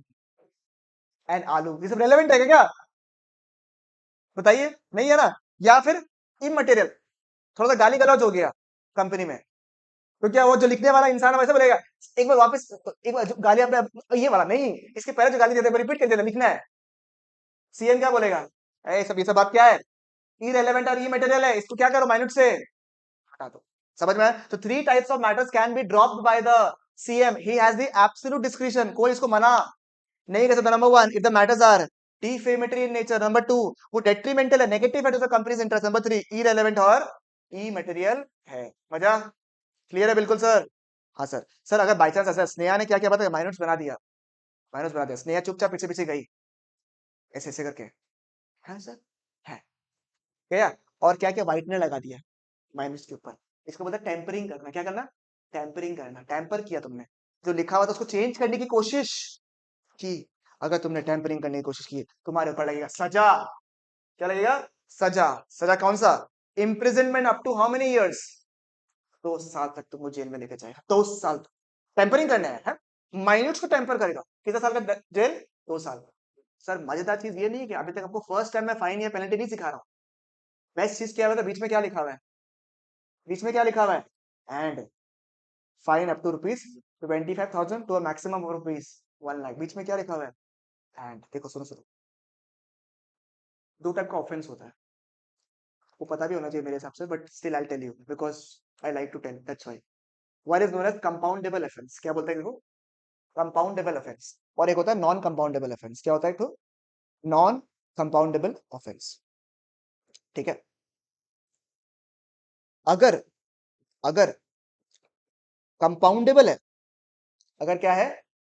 and aloo, ये सब relevant है क्या, बताइए, नहीं है ना। या फिर इमटेरियल, थोड़ा सा गाली गलौज हो गया कंपनी में, तो क्या वो जो लिखने वाला इंसान है वैसे बोलेगा, एक बार वापस, एक बार गाली आप ये वाला नहीं, इसके पहले जो गाली देते रिपीट कर देना, लिखना है। सीएम क्या बोलेगा, ये सब बात क्या है, इरेलेवेंट और इमटेरियल है, इसको क्या करो माइन्यूट से हटा दो। समझ में आया? तो three types of matters can be dropped by the CM, he has the absolute discretion, कोई इसको मना नहीं कर सकता। Number one, if the matters are defamatory in nature. Number two, वो डेट्रीमेंटल है, नेगेटिव है to the company's interest. Number three, irrelevant और इमटेरियल है। मजा क्लियर है बिल्कुल सर? हाँ सर। सर अगर बाई चांस ऐसा स्नेहा ने क्या क्या पता, माइनस बना दिया, माइनस बना दिया, स्नेहा चुपचाप पीछे पीछे गई ऐसे ऐसे करके, है सर, है क्या, और क्या क्या व्हाइटनर लगा दिया माइनस के ऊपर, इसको बोलता है टेम्परिंग करना। क्या करना, टेम्परिंग करना, टेम्पर किया तुमने, जो लिखा हुआ था उसको चेंज करने की कोशिश की। अगर तुमने टेम्परिंग करने की कोशिश की, तुम्हारे ऊपर लगेगा सजा। क्या लगेगा, सजा। सजा कौन सा, imprisonment up to how many years, 2 साल तक तुमको जेल में लेके जाएगा, 2 साल तक। टेम्परिंग करना है? माइन्यूट्स को टेम्पर करेगा, कितना साल का जेल, 2 साल। सर मजेदार चीज ये नहीं है कि अभी तक आपको फर्स्ट टाइम में फाइन या पेनल्टी नहीं सिखा रहा हूं, बेस्ट चीज क्या हुआ था, बीच में क्या लिखा हुआ है, बीच में क्या लिखा हुआ है, and fine up to ₹25,000 to a maximum of ₹1 lakh, बीच में क्या लिखा हुआ है, एंड देखो सुनो सुनो, दो टाइप का ऑफेंस होता है, वो पता भी होना चाहिए मेरे हिसाब से, but still I tell you because I like to tell, that's why. One is known as compoundable offence, क्या बोलते हैं देखो, कंपाउंडेबल ऑफेंस, और एक होता है नॉन कंपाउंडेबल ऑफेंस। क्या होता है, तो नॉन कंपाउंडेबल ऑफेंस। ठीक है, अगर अगर कंपाउंडेबल है, अगर क्या है,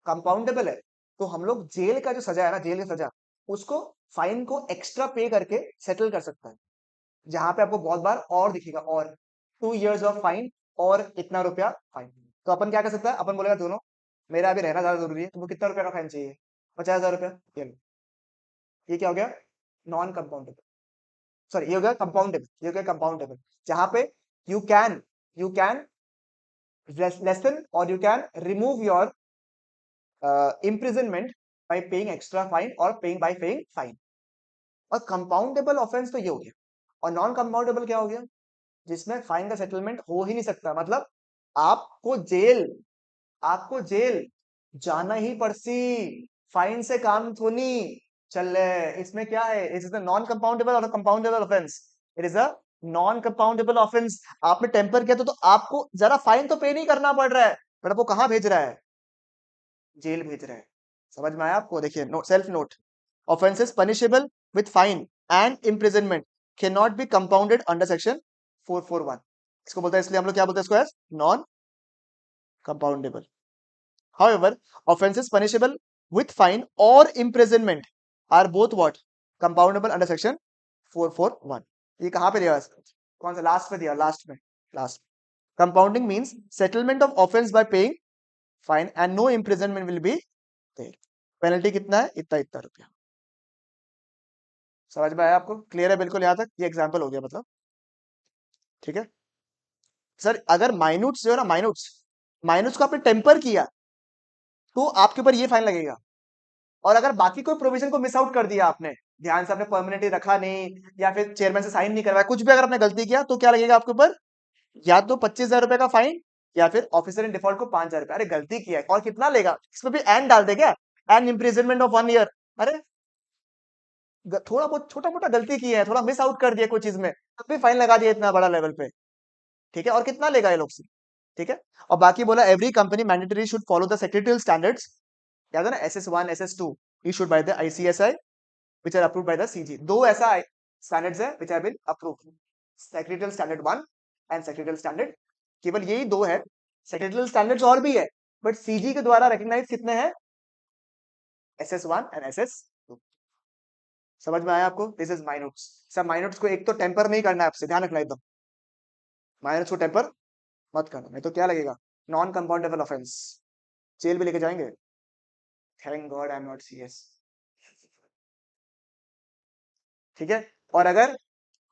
कंपाउंडेबल है, तो हम लोग जेल का जो सजा है ना, जेल की सजा, उसको फाइन को एक्स्ट्रा पे करके सेटल कर सकता है, जहां पे आपको बहुत बार और दिखेगा, और 2 years ऑफ फाइन और इतना रुपया फाइन। तो अपन क्या कर सकता है, अपन बोलेगा दोनों, मेरा अभी रहना ज्यादा जरूरी है, तुमको कितना रुपया का फाइन चाहिए, 50,000 रुपया, ये लो। ये क्या हो गया, नॉन कंपाउंडेबल, सॉरी ये हो गया कंपाउंडेबल, ये हो गया कंपाउंडेबल, जहां पे यू कैन लेसन और you can remove your imprisonment by paying extra fine or paying by paying fine। और कंपाउंडेबल ऑफेंस तो ये हो गया, और नॉन कंपाउंडेबल क्या हो गया, जिसमें फाइन का सेटलमेंट हो ही नहीं सकता, मतलब आपको जेल, आपको जेल जाना ही पड़सी, फाइन से काम थोनी चल रहे। इसमें क्या है, इट इज नॉन कंपाउंडेबल और compoundable offence, it is a non compoundable offence. आपने टेम्पर किया तो आपको जरा फाइन तो पे नहीं करना पड़ रहा है, बट आपको कहां भेज रहा है, जेल भेज रहा है। समझ में आया आपको? देखिए self note, offences punishable with fine and imprisonment can not be compounded under section 441। इसको बोलते हैं, इसलिए हम लोग क्या बोलते हैं इसको, as non compoundable. However offences punishable with fine और imprisonment or both what compoundable under section 441। ये कहां पे दिया है? कौन सा लास्ट में दिया? लास्ट में, last. Compounding means settlement of offence by paying fine and no imprisonment will be there. Penalty कितना है? इतना इतना रुपया। समझ में आया आपको? क्लियर है बिल्कुल यहां तक? ये एग्जांपल हो गया मतलब, ठीक है सर। अगर माइन्यूट्स जो है ना, माइन्यूट्स माइन्यूट्स को आपने टेम्पर किया तो आपके ऊपर ये फाइन लगेगा। और अगर बाकी कोई प्रोविजन को मिस आउट कर दिया आपने, ध्यान से आपने परमानेंटली रखा नहीं, या फिर चेयरमैन से साइन नहीं करवाया, कुछ भी अगर आपने गलती किया तो क्या लगेगा आपके ऊपर? या तो 25,000 रुपए का फाइन, या फिर ऑफिसर इन डिफॉल्ट को 5,000 रुपए। अरे गलती किया है, और कितना लेगा? इसमें भी एंड डाल दे क्या? And imprisonment of 1 year. अरे थोड़ा बहुत छोटा मोटा गलती की है, थोड़ा मिस आउट कर दिया कोई चीज में, तब भी फाइन लगा दिया इतना बड़ा लेवल पे, ठीक है। और कितना लेगा ये लोग से, ठीक है। और बाकी बोला every company mandatory should follow the secretarial standards, याद है ना, SS1 SS2 issued by the ICSI which are approved by the CG। दो ऐसा स्टैंडर्ड्स है which have been approved, secretarial standard 1 and secretarial standard, केवल यही दो है। सेक्रेटरियल स्टैंडर्ड्स और भी है, बट सीजी के द्वारा रिकॉग्नाइज कितने हैं? SS1 and SS2। समझ में आया आपको? This is minutes. सब माइनूट्स को एक तो टेम्पर नहीं करना है आपसे, ध्यान रखना एकदम, माइनूट्स को टेम्पर मत करना, नहीं तो क्या लगेगा? नॉन कंपाउंडेबल ऑफेंस, जेल भी लेके जाएंगे। Thank God I am not CS, ठीक है। और अगर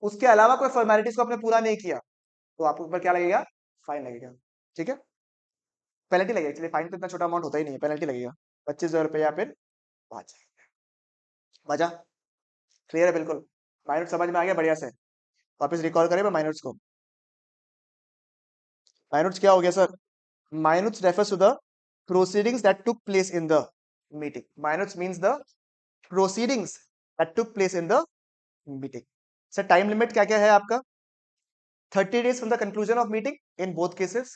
उसके अलावा कोई फॉर्मेलिटीज को आपने पूरा नहीं किया तो आपके ऊपर क्या लगेगा? फाइन लगेगा, ठीक है। पेनल्टी लगेगा, इसलिए फाइन तो इतना छोटा अमाउंट होता ही नहीं है, पेनल्टी लगेगा 25,000 रुपए या फिर 5,000। मजा क्लियर है बिल्कुल? माइनूट समझ में आ गया बढ़िया से? वापस रिकॉल करें माइनूट्स को। माइनूट्स क्या हो गया sir? Minutes refers to the proceedings that took place in the meeting. Minutes means the proceedings that took place in the meeting. Sir time limit क्या क्या है आपका? 30 days from the conclusion of meeting in both cases।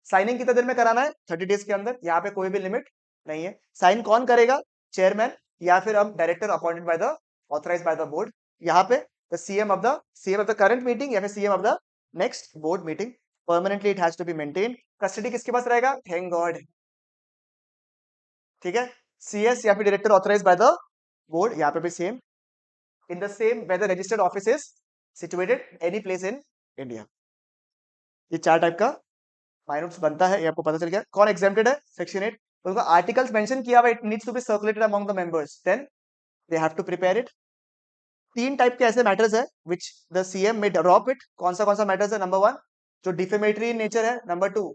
Signing कितने देर में कराना है? 30 days के अंदर। यहाँ पे कोई भी लिमिट नहीं है। साइन कौन करेगा? चेयरमैन, या फिर अब director appointed by the authorised by the board. यहाँ पे the CM of the current meeting या फिर CM of the next board meeting. Permanently it has to be maintain. Custody किसके पास रहेगा? थैंक गॉड, ठीक है। CS या फिर director authorised by the board, यहाँ पे भी same, in the same whether registered office is situated any place in India. ये 4 टाइप का माइनूट्स बनता है, ये आपको पता चल गया। कौन एग्जेम्प्टेड है? सेक्शन 8। उनका आर्टिकल्स मेंशन किया हुआ, it needs to be circulated among the members, then they have to prepare it. 3 type के ऐसे मैटर्स है which the CM may drop it. कौन सा मैटर्स है? नंबर 1 जो डिफेमेटरी इन नेचर है, number 2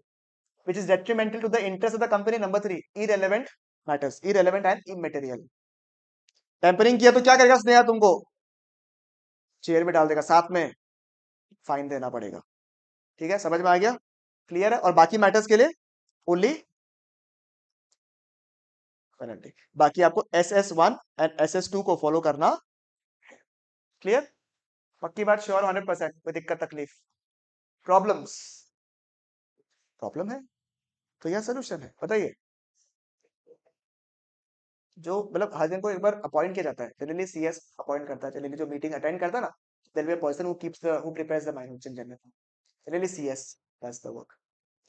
which is detrimental to the interest of the company, number 3 irrelevant matters, irrelevant and immaterial। Tampering किया तो क्या करेगा स्नेहा? तुमको जेल में डाल देगा, साथ में फाइन देना पड़ेगा, ठीक है। समझ में आ गया? क्लियर है? और बाकी मैटर्स के लिए ओनली पेनल्टी। बाकी आपको SS1 एंड SS2 को फॉलो करना। क्लियर? पक्की बात? श्योर? 100%? कोई दिक्कत तकलीफ प्रॉब्लम्स? प्रॉब्लम है तो यह सोल्यूशन है, बताइए। जो मतलब हर दिन को एक बार अपॉइंट किया जाता है, जनरली CS अपॉइंट करता है, जनरली जो मीटिंग अटेंड करता है ना, there be a person who keeps the who prepares the minutes in general, generally CS does the work,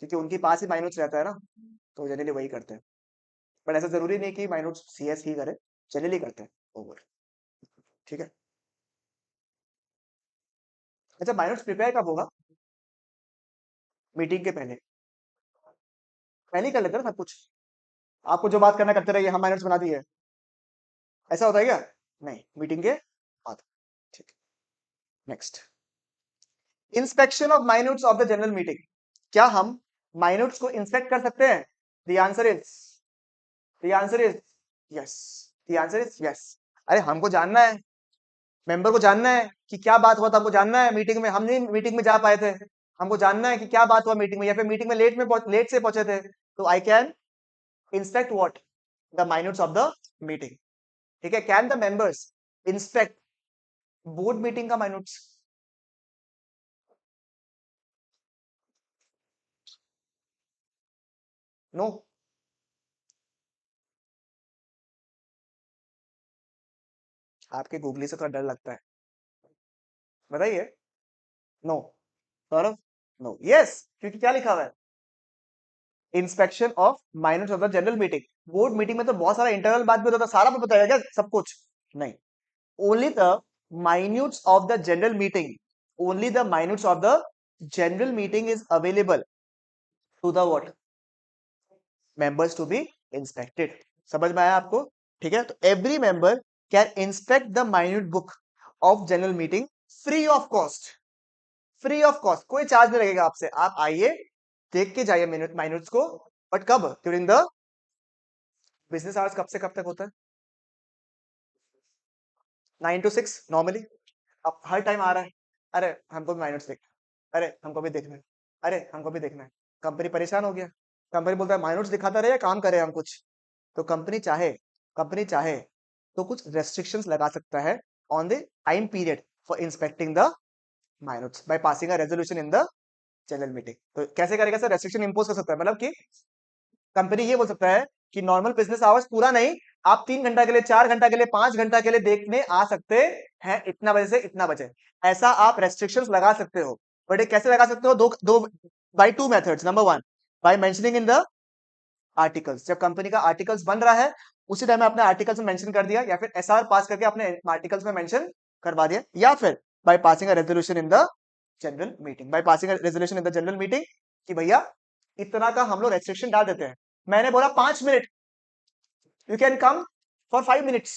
क्योंकि उनके पास ही माइनूट्स रहता है ना, तो जनरली वही करते हैं। बट ऐसा जरूरी नहीं कि माइनूट्स CS ही करे, जनरली करते हैं ओवर, ठीक है। अच्छा माइनूट्स प्रिपेयर कब होगा? मीटिंग के पहले, पहले ही कर लेते हैं ना सब कुछ। आपको जो बात करना करते रहिए, हम माइनूट्स बना दिए, ऐसा होता है क्या? नहीं, मीटिंग के बाद, ठीक है। Next, inspection of minutes of the general meeting. क्या हम माइन्यूट्स को इंस्पेक्ट कर सकते हैं? The answer is, the answer is yes, the answer is yes. अरे हमको जानना है, मेंबर को जानना है कि क्या बात हुआ था, हमको जानना है। मीटिंग में हम नहीं मीटिंग में जा पाए थे, हमको जानना है कि क्या बात हुआ मीटिंग में, या फिर मीटिंग में लेट से पहुंचे थे, तो I can inspect what? The minutes of the meeting, ठीक है। Can the members inspect board meeting का माइन्यूट्स? नो। आपके गूगली से थोड़ा डर लगता है, बताइए। नो। सौरभ। नो। यस, क्योंकि क्या लिखा हुआ है? Inspection of minutes of the general meeting. Board meeting में तो बहुत सारा इंटरनल बात भी होता है, सारा पे बताया क्या सब कुछ? नहीं। Only the minutes of the general meeting, only the minutes of the general meeting is available to the what? Members to be inspected. समझ में आया आपको? ठीक है, तो every member can inspect the minute book of general meeting free of cost. Free of cost, कोई charge नहीं लगेगा आपसे, आप आइए देख के जाइए माइनट्स को। बट कब? During the business hours. कब से कब तक होता है? 9 to 6 नॉर्मली। अब हर टाइम आ रहा है, अरे हमको भी माइनट्स देखना है, अरे हमको भी देखना है, अरे हमको भी देखना है। कंपनी परेशान हो गया, कंपनी बोलता है माइनट्स दिखाता रहे, काम करे हम कुछ। तो कंपनी चाहे तो कुछ रेस्ट्रिक्शंस लगा सकता है on the time period for inspecting the minutes by passing a resolution in the general meeting. तो कैसे करेगा सर? रेस्ट्रिक्शन इंपोज कर सकता है, मतलब कि कंपनी ये बोल सकता है कि नॉर्मल बिजनेस आवर्स पूरा नहीं, आप 3 घंटा के लिए, 4 घंटा के लिए, 5 घंटा के लिए देखने आ सकते हैं, इतना बजे से इतना बजे। ऐसा आप रेस्ट्रिक्शंस लगा सकते हो। बट ये कैसे लगा सकते हो? दो दो by two methods. Number one, by mentioning in the articles. जब कंपनी का आर्टिकल्स बन रहा है उसी टाइम आपने आर्टिकल्स में मेंशन कर दिया, या फिर एसआर पास करके अपने आर्टिकल्स में मेंशन करवा दिया, या फिर bye passing a resolution in the general meeting. Bye passing a resolution in the general meeting कि भैया इतना का हम लोग रेस्ट्रिक्शन डाल देते हैं। मैंने बोला 5 minute, you can come for 5 minutes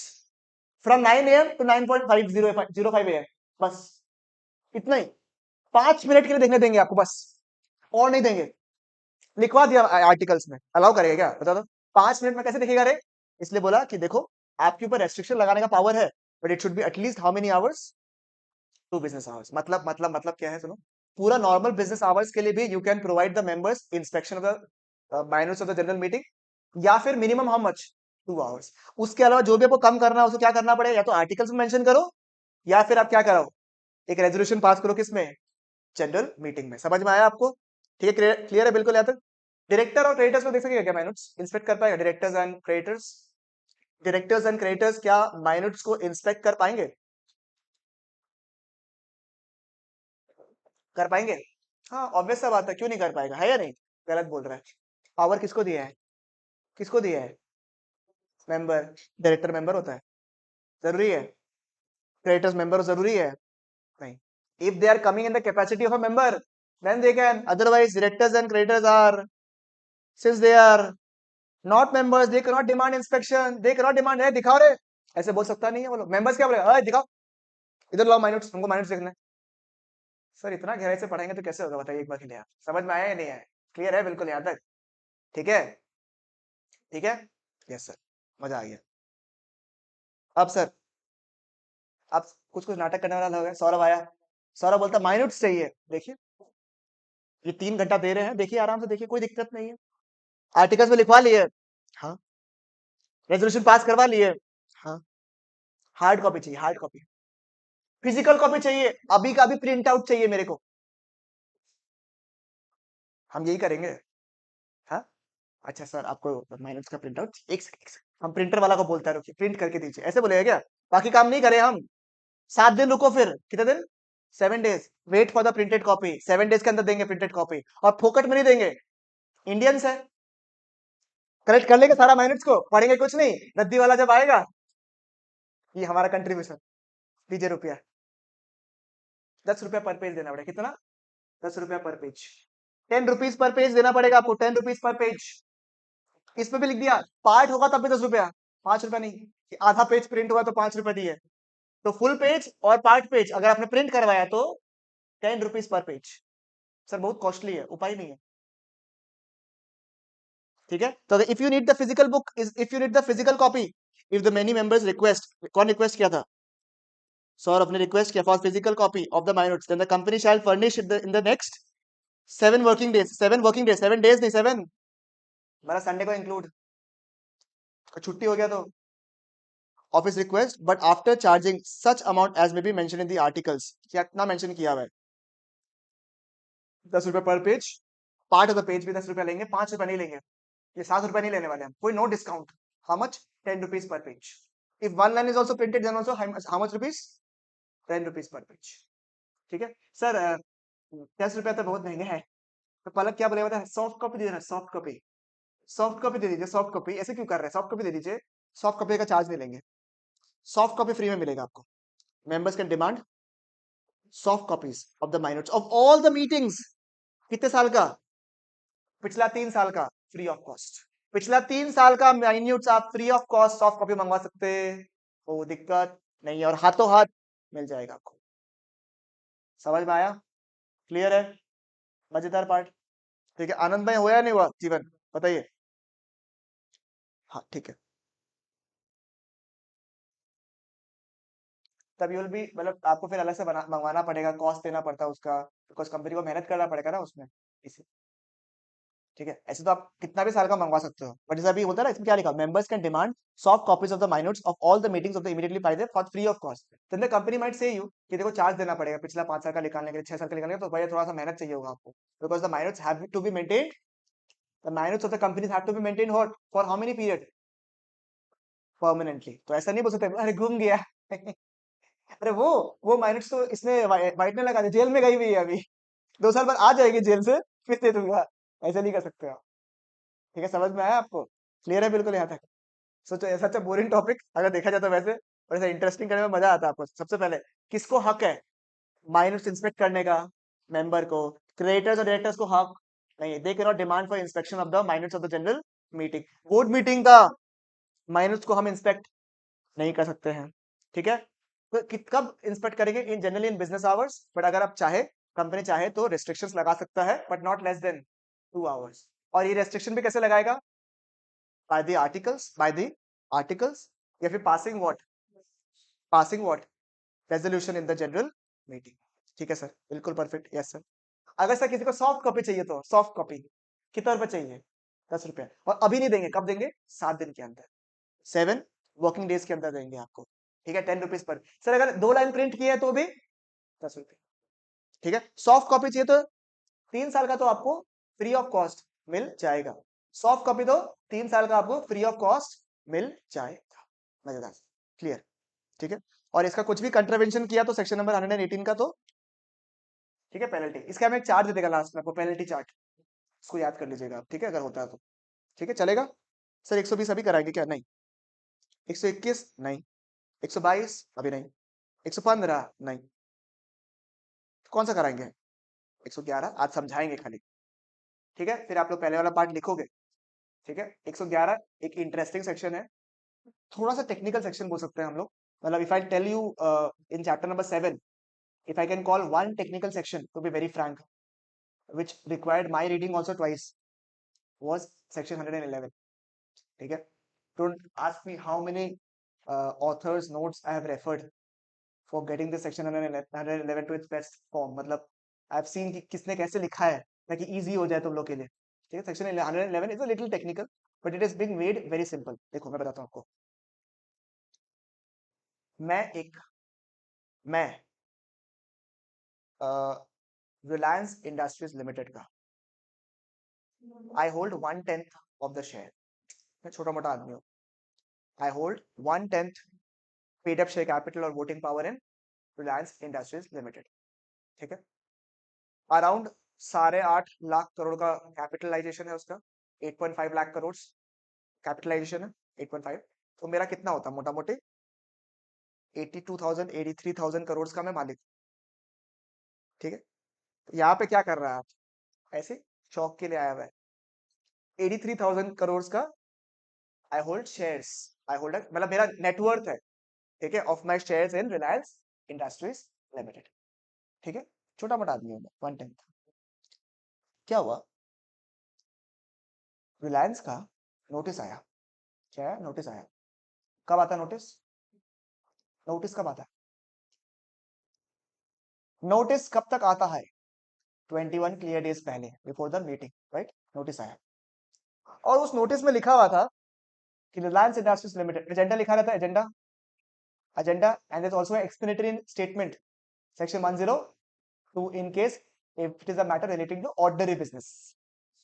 from 9 AM to 9:05 AM, बस इतना ही। 5 मिनट के लिए देखने देंगे आपको बस, और नहीं देंगे। लिखवा दिया आर्टिकल्स में, अलाउ करेगा क्या बता दो? 5 मिनट में कैसे देखेगा रे? इसलिए बोला कि देखो आपके ऊपर रेस्ट्रिक्शन लगाने का पावर है, but it should be at least how many hours? 2 business hours. मतलब क्या है सुनो, पूरा नॉर्मल बिजनेस आवर्स के लिए भी you can provide the members inspection of the minutes of the general meeting, या फिर मिनिमम हाउ मच? 2 आवर्स। उसके अलावा जो भी आपको कम करना है उसे क्या करना पड़ेगा? या तो आर्टिकल्स में मेंशन करो, या फिर आप क्या करो, एक रेजोल्यूशन पास करो। किसमें? जनरल मीटिंग में। समझ में आया आपको? ठीक है, क्लियर है बिल्कुल यहाँ तक? डायरेक्टर और क्रेडिटर्स को देख सकेगा क्या माइनट्स? इंस्पेक्ट कर पाएगा directors and creditors? Directors and creditors क्या माइनट्स को इंस्पेक्ट कर पाएंगे? कर पाएंगे? हाँ, ऑब्वियस सा बात है, क्यों नहीं कर पाएगा, है या नहीं? गलत बोल रहा है। पावर किसको दिया है? किसको दिया है? मेंबर। डायरेक्टर मेंबर होता है? जरूरी है? क्रेडिटर्स मेंबर जरूरी है? नहीं। If they are coming in the capacity of a member then they can, otherwise directors and creditors are, since they are not members they can not demand inspection, they can not demand है दिखाओ रे, ऐसे बोल सकता नहीं है। बोलो members क्या बोले, दिखाओ, इधर लाओ माइनट्स, हमको माइनट्स देखना है। सर इतना गहराई से पढ़ाएंगे तो कैसे होगा बताइए एक बार के लिए? आप समझ में आया या नहीं आया? क्लियर है बिल्कुल यहाँ तक? ठीक है, ठीक है। यस सर, मजा आ गया। अब सर, अब कुछ कुछ नाटक करने वाला हो गया। सौरभ आया, सौरभ बोलता माइनट्स चाहिए। देखिए ये 3 घंटा दे रहे हैं, देखिए आराम से देखिए, कोई दिक्कत नहीं है। आर्टिकल्स में लिखवा लिए, हाँ। रेजोल्यूशन पास करवा लिए, हाँ। हार्ड कॉपी चाहिए, हार्ड कॉपी। फिजिकल कॉपी चाहिए, अभी का अभी प्रिंट आउट चाहिए मेरे को। हम यही करेंगे, हाँ। अच्छा सर आपको माइनस का प्रिंट आउट, एक सेकंड, हम प्रिंटर वाला को बोलता है रुकिए प्रिंट करके दीजिए, ऐसे बोलेगा क्या? बाकी काम नहीं करे हम? 7 दिन रुको, फिर कितने दिन? 7 days. Wait for the printed copy, 7 days के अंदर देंगे प्रिंटेड कॉपी, और फोकट में नहीं देंगे। इंडियंस है, कलेक्ट कर लेंगे सारा माइनट्स को, पढ़ेंगे कुछ नहीं, रद्दी वाला जब आएगा, ये हमारा कंट्रीब्यूशन, दीजिए रुपया। 10 रुपया पर पेज देना पड़ेगा। कितना? 10 रुपया पर पेज। 10 रुपीज पर पेज देना पड़ेगा आपको, 10 रुपीज पर पेज। इसमें भी लिख दिया पार्ट होगा तब भी 10 रुपया, 5 रुपया नहीं कि आधा पेज प्रिंट हुआ तो 5 रुपया दिए। तो फुल पेज और पार्ट पेज अगर आपने प्रिंट करवाया तो 10 रुपीज पर पेज। सर बहुत कॉस्टली है, उपाय नहीं है। ठीक है, तो if you need the physical book, if you need the physical copy, if the many members request, कौन रिक्वेस्ट किया था? सौरभ ने रिक्वेस्ट किया for physical copy of the minutes, then the company shall furnish in the next 7 working days. 7 working days, 7 days नहीं, 7, मेरा Sunday को include, छुट्टी हो गया तो। Office request but after charging such amount as may be mention in the articles. क्या इतना mention किया हुआ है? 10 रुपए पर page, part of the page भी 10 रुपया लेंगे, 5 रुपया नहीं लेंगे। ये 7 रुपया नहीं लेने वाले हम, कोई no discount. How much? 10 rupees per page. If one line is also printed then also how much rupees? 10 rupees per page. ठीक है सर, 10 रुपया तो बहुत महंगे है। तो पलक क्या बोलेगा, सॉफ्ट कॉपी दे देना, सॉफ्ट कॉपी, सॉफ्ट कॉपी दे दीजिए, सॉफ्ट कॉपी। ऐसे क्यों कर रहे हैं, सॉफ्ट कॉपी दे दीजिए, सॉफ्ट कॉपी का चार्ज नहीं लेंगे, सॉफ्ट कॉपी फ्री में मिलेगा आपको। Members can demand soft copies of the minutes of all the meetings. कितने साल का, पिछला 3 साल का, फ्री ऑफ कॉस्ट। पिछला 3 साल का माइन्यूट्स आप free of cost soft copy मंगवा सकते हैं, वो दिक्कत नहीं है, और हाथों हाथ मिल जाएगा आपको। समझ में आया, क्लियर है, मजेदार पार्ट। ठीक है, आनंदमय हुआ या नहीं हुआ जीवन, बताइए। हाँ ठीक है, तब यूल भी मतलब आपको फिर अलग से बना मंगवाना पड़ेगा, कॉस्ट देना पड़ता है उसका, बिकॉज कंपनी को मेहनत करना पड़ेगा ना उसमें, इसी। ठीक है, ऐसे तो आप कितना भी साल का मंगवा सकते हो, बट जैसे अभी होता है ना, इसमें क्या लिखा, members can demand soft copies of the minutes of all the meetings of the immediately by them for free of cost. तो the company might say you कि देखो चार्ज देना पड़ेगा पिछला 5 साल का निकालने के लिए, 6 साल का निकालने के लिए, तो भैया थोड़ा सा मेहनत चाहिए होगा आपको, because the minutes have to be maintained, the minutes of the companies have to be maintained what for how many period, permanently. तो ऐसा नहीं बोल सकते अरे घूम गया अरे वो माइनट्स तो इसने वाइट ने लगा दी, जेल में गई हुई है अभी, 2 साल बाद आ जाएगी जेल से, फिर दे दूंगा। ऐसे नहीं कर सकते आप। ठीक है, समझ में आया आपको, क्लियर है बिल्कुल यहाँ तक। सोचो ऐसा अच्छा बोरिंग टॉपिक अगर देखा जाए तो वैसे, और ऐसा इंटरेस्टिंग करने में मजा आता है आपको। सबसे पहले किसको हक है माइनट्स इंस्पेक्ट करने का, मेंबर को। क्रिएटर्स और डायरेक्टर्स को हक नहीं, they can not demand for inspection of the minutes of the general meeting. Board meeting का माइनट्स को हम इंस्पेक्ट नहीं कर सकते हैं। ठीक है, तो कब इंस्पेक्ट करेंगे, इन generally in business hours, but अगर आप चाहे, कंपनी चाहे तो रिस्ट्रिक्शंस लगा सकता है, but not less than 2 hours. और ये रेस्ट्रिक्शन भी कैसे लगाएगा, बाय द आर्टिकल्स, या फिर passing what resolution in the general meeting. ठीक है सर, बिल्कुल परफेक्ट, यस सर। अगर सर किसी को सॉफ्ट कॉपी चाहिए तो सॉफ्ट कॉपी कितना रुपए चाहिए, 10 रुपया, और अभी नहीं देंगे, कब देंगे, 7 दिन के अंदर, 7 वर्किंग डेज के अंदर देंगे आपको। ठीक है, 10 रुपीज पर। सर अगर 2 लाइन प्रिंट किया है तो भी 10 रुपये। ठीक है, सॉफ्ट कॉपी चाहिए तो 3 साल का तो आपको फ्री ऑफ कॉस्ट मिल जाएगा, सॉफ्ट कॉपी तो 3 साल का आपको फ्री ऑफ कॉस्ट मिल जाएगा। मजेदार, क्लियर। ठीक है, और इसका कुछ भी कंट्रावेंशन किया तो सेक्शन नंबर 118 का तो, ठीक है, पेनल्टी। इसका मैं एक चार्ट दे देगा लास्ट में आपको, पेनल्टी चार्ट, इसको याद कर लीजिएगा आप, ठीक है, अगर होता है तो। ठीक है, चलेगा। सर 120 अभी कराएंगे क्या, नहीं, 121 नहीं, 122 अभी नहीं, 115 नहीं, तो कौन सा कराएंगे, 111 आज समझाएंगे खाली। ठीक है, फिर आप लोग पहले वाला पार्ट लिखोगे। ठीक है, 111 एक इंटरेस्टिंग सेक्शन है, थोड़ा सा टेक्निकल सेक्शन बोल सकते हैं हम लोग। मतलब if I tell you in chapter number 7, if I can call one technical section, to be very frank, which required my reading also twice, was section 111. ठीक है, don't ask me how many authors notes I have referred for getting this section 111 to its best form। मतलब I have seen कि किसने कैसे लिखा है ताकि easy हो जाए तुम लोग के लिए। ठीक है, section 111 is a little technical, but it is being made very simple. देखो मैं बताता हूँ आपको, मैं एक मैं रिलायंस इंडस्ट्रीज लिमिटेड का I hold 1/10 of the share. मैं छोटा मोटा आदमी हूँ, I hold 1/10 paid up share capital और voting power in Reliance Industries Limited. ठीक है, अराउंड 8.5 लाख करोड़ का कैपिटलाइजेशन है उसका, 8.5 लाख करोड़ कैपिटलाइजेशन है, 8.5। तो मेरा कितना होता मोटा मोटी, 83,000 करोड़ का मैं मालिक। ठीक है, तो यहाँ पे क्या कर रहा है आप, ऐसे शौक के लिए आया हुआ है, 83,000 करोड़ का I hold shares, I hold मतलब मेरा नेटवर्थ है, ठीक है, of my shares in Reliance Industries Limited. ठीक है, छोटा मोटा आदमी हूँ मैं, 1/10। क्या हुआ, रिलायंस का नोटिस आया। क्या है, नोटिस आया। कब आता नोटिस, नोटिस कब आता है, नोटिस कब तक आता है, 21 क्लियर डेज पहले, before the meeting, right, notice आया। और उस नोटिस में लिखा हुआ था कि रिलायंस इंडस्ट्रीज लिमिटेड, एजेंडा लिखा रहता है, agenda, agenda, and is also explanatory in statement, section 102, in case if it is a matter relating to ordinary business,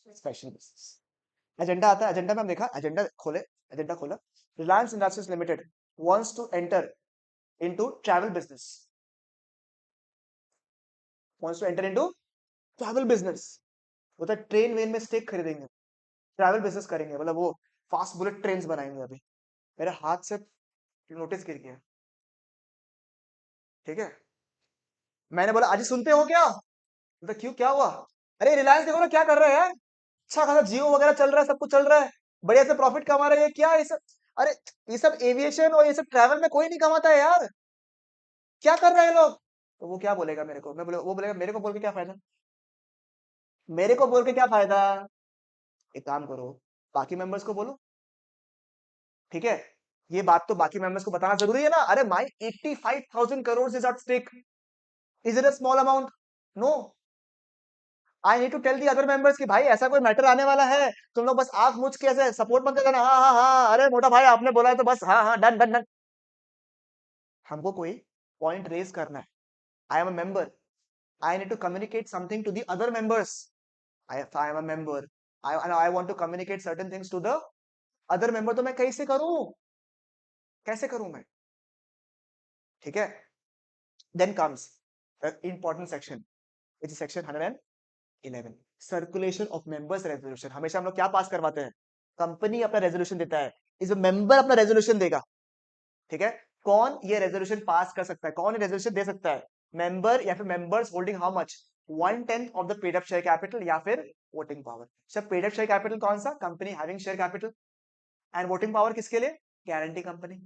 special business। Agenda आता है, एजेंडा में हम देखा, एजेंडा खोले, एजेंडा खोला, Reliance Industries limited wants to enter into travel business। wants to enter into travel business, वो तो train when में स्टेक खरीदेंगे, ट्रैवल बिजनेस करेंगे, मतलब वो फास्ट बुलेट ट्रेन बनाएंगे। अभी मेरे हाथ से नोटिस गिर गया, ठीक है। मैंने बोला आज सुनते हो क्या, तो क्यों क्या हुआ? अरे रिलायंस देखो ना क्या कर रहा है यार, अच्छा खासा जियो वगैरह चल रहा है, सब कुछ चल रहा है, बढ़िया से प्रॉफिट कमा रहे हैं, क्या ये सब? अरे ये सब एविएशन और ये सब ट्रैवल में कोई नहीं कमाता है यार, क्या कर रहे हैं लोग? तो वो क्या बोलेगा मेरे को, मैं बोले वो बोलेगा मेरे को बोल के क्या फायदा, मेरे को बोल के क्या फायदा? एक काम करो, बाकी मेंबर्स को बोलो, ठीक है। ये बात तो बाकी मेंबर्स को बताना जरूरी है ना। अरे my 85,000 crore is at stake, is it a small amount? No, I need to tell the other members कि भाई ऐसा कोई मैटर आने वाला है, तुम लोग बस आंख मूंछ के ऐसे सपोर्ट मत करना, हाँ हाँ हाँ अरे मोटा भाई आपने बोला है तो बस हाँ हाँ डन डन डन। हमको कोई पॉइंट रेज करना है, I am a member, I need to communicate something to the other members, I am a member, I want to communicate certain things to the other member, तो मैं कैसे करूं, कैसे करूं मैं, ठीक है। Then comes the important section, which is section 111, circulation of members resolution. हमेशा हम लोग क्या पास करवाते हैं, कंपनी अपना रेजोल्यूशन देता है, इस मेंबर अपना रेजोल्यूशन देगा, ठीक है। कौन ये रेजोल्यूशन पास कर सकता है, कौन ये रेजोल्यूशन दे सकता है? मेंबर या फिर members holding how much, 1/10 of the paid up share capital या फिर वोटिंग पावर। सब पेड अप शेयर कैपिटल कौन सा, company having share capital, and voting power किसके लिए, गारंटी कंपनी,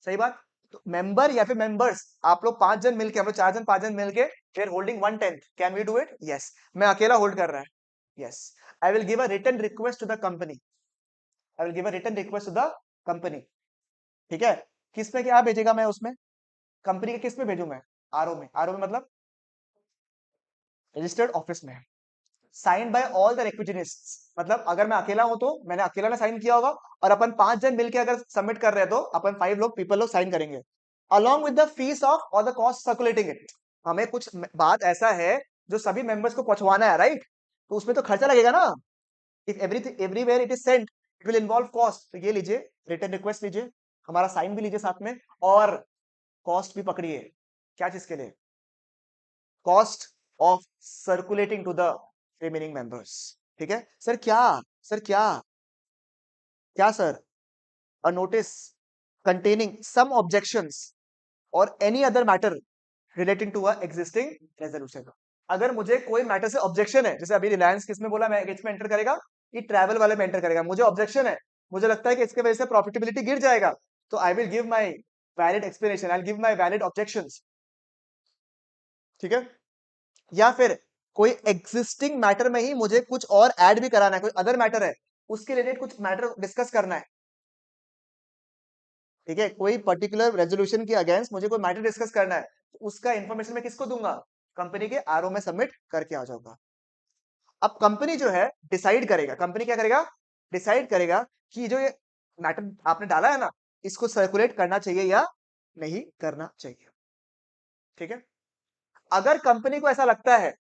सही बात। तो मेंबर या फिर मेंबर्स, आप लोग 5 जन मिलके, हम लोग 4 जन 5 जन मिलके, we are holding 1/10, can we do it? Yes. मैं अकेला होल्ड कर रहा है, yes. I will give a written request to the company, I will give a written request to the company, ठीक है। किस पे क्या भेजेगा मैं उसमें, कंपनी के किस में भेजूं मैं, आरओ में, आरओ में मतलब रजिस्टर्ड ऑफिस में, साइन बाय ऑल द रिक्विजिनिस्ट्स, मतलब अगर मैं अकेला हूं तो मैंने अकेला ना साइन किया होगा, और अपन 5 जन मिलके अगर सबमिट कर रहे हैं तो अपन 5 लोग पीपल लोग साइन करेंगे, along with the fees of और द कॉस्ट सर्कुलेटिंग इट। हमें कुछ बात ऐसा है जो सभी मेंबर्स को पहुंचवाना है, राइट, तो उसमें तो खर्चा लगेगा ना। If everything everywhere it is sent, it will involve cost, तो ये लीजिए रिटर्न रिक्वेस्ट लीजिए, हमारा साइन भी लीजिए साथ में, और कॉस्ट भी पकड़िए, क्या चीज के लिए, cost of circulating to the remaining members, ठीक है। सर क्या, सर क्या, क्या sir, a notice containing some objections or any other matter relating to a existing resolution। अगर मुझे कोई मैटर से ऑब्जेक्शन है, जैसे अभी रिलायंस किसमें बोला मैं इसमें एंटर करेगा, ये ट्रैवल वाले में एंटर करेगा, मुझे ऑब्जेक्शन है, मुझे लगता है कि इसके वजह से प्रॉफिटेबिलिटी गिर जाएगा, तो आई will give my valid explanation, I will give my valid objections, ठीक है। या फिर कोई एग्जिस्टिंग मैटर में ही मुझे कुछ और ऐड भी कराना है, कोई अदर मैटर है, उसके रिलेटेड कुछ मैटर डिस्कस करना है, ठीक है। कोई पर्टिकुलर रेजोल्यूशन के अगेंस्ट मुझे कोई मैटर डिस्कस करना है, तो उसका इंफॉर्मेशन मैं किसको दूंगा, कंपनी के आरओ में सबमिट करके आ जाऊंगा। अब कंपनी जो है डिसाइड करेगा, कंपनी क्या करेगा, डिसाइड करेगा कि जो ये मैटर आपने डाला है ना, इसको सर्कुलेट करना चाहिए या नहीं करना चाहिए, ठीक है। अगर कंपनी को ऐसा लगता है,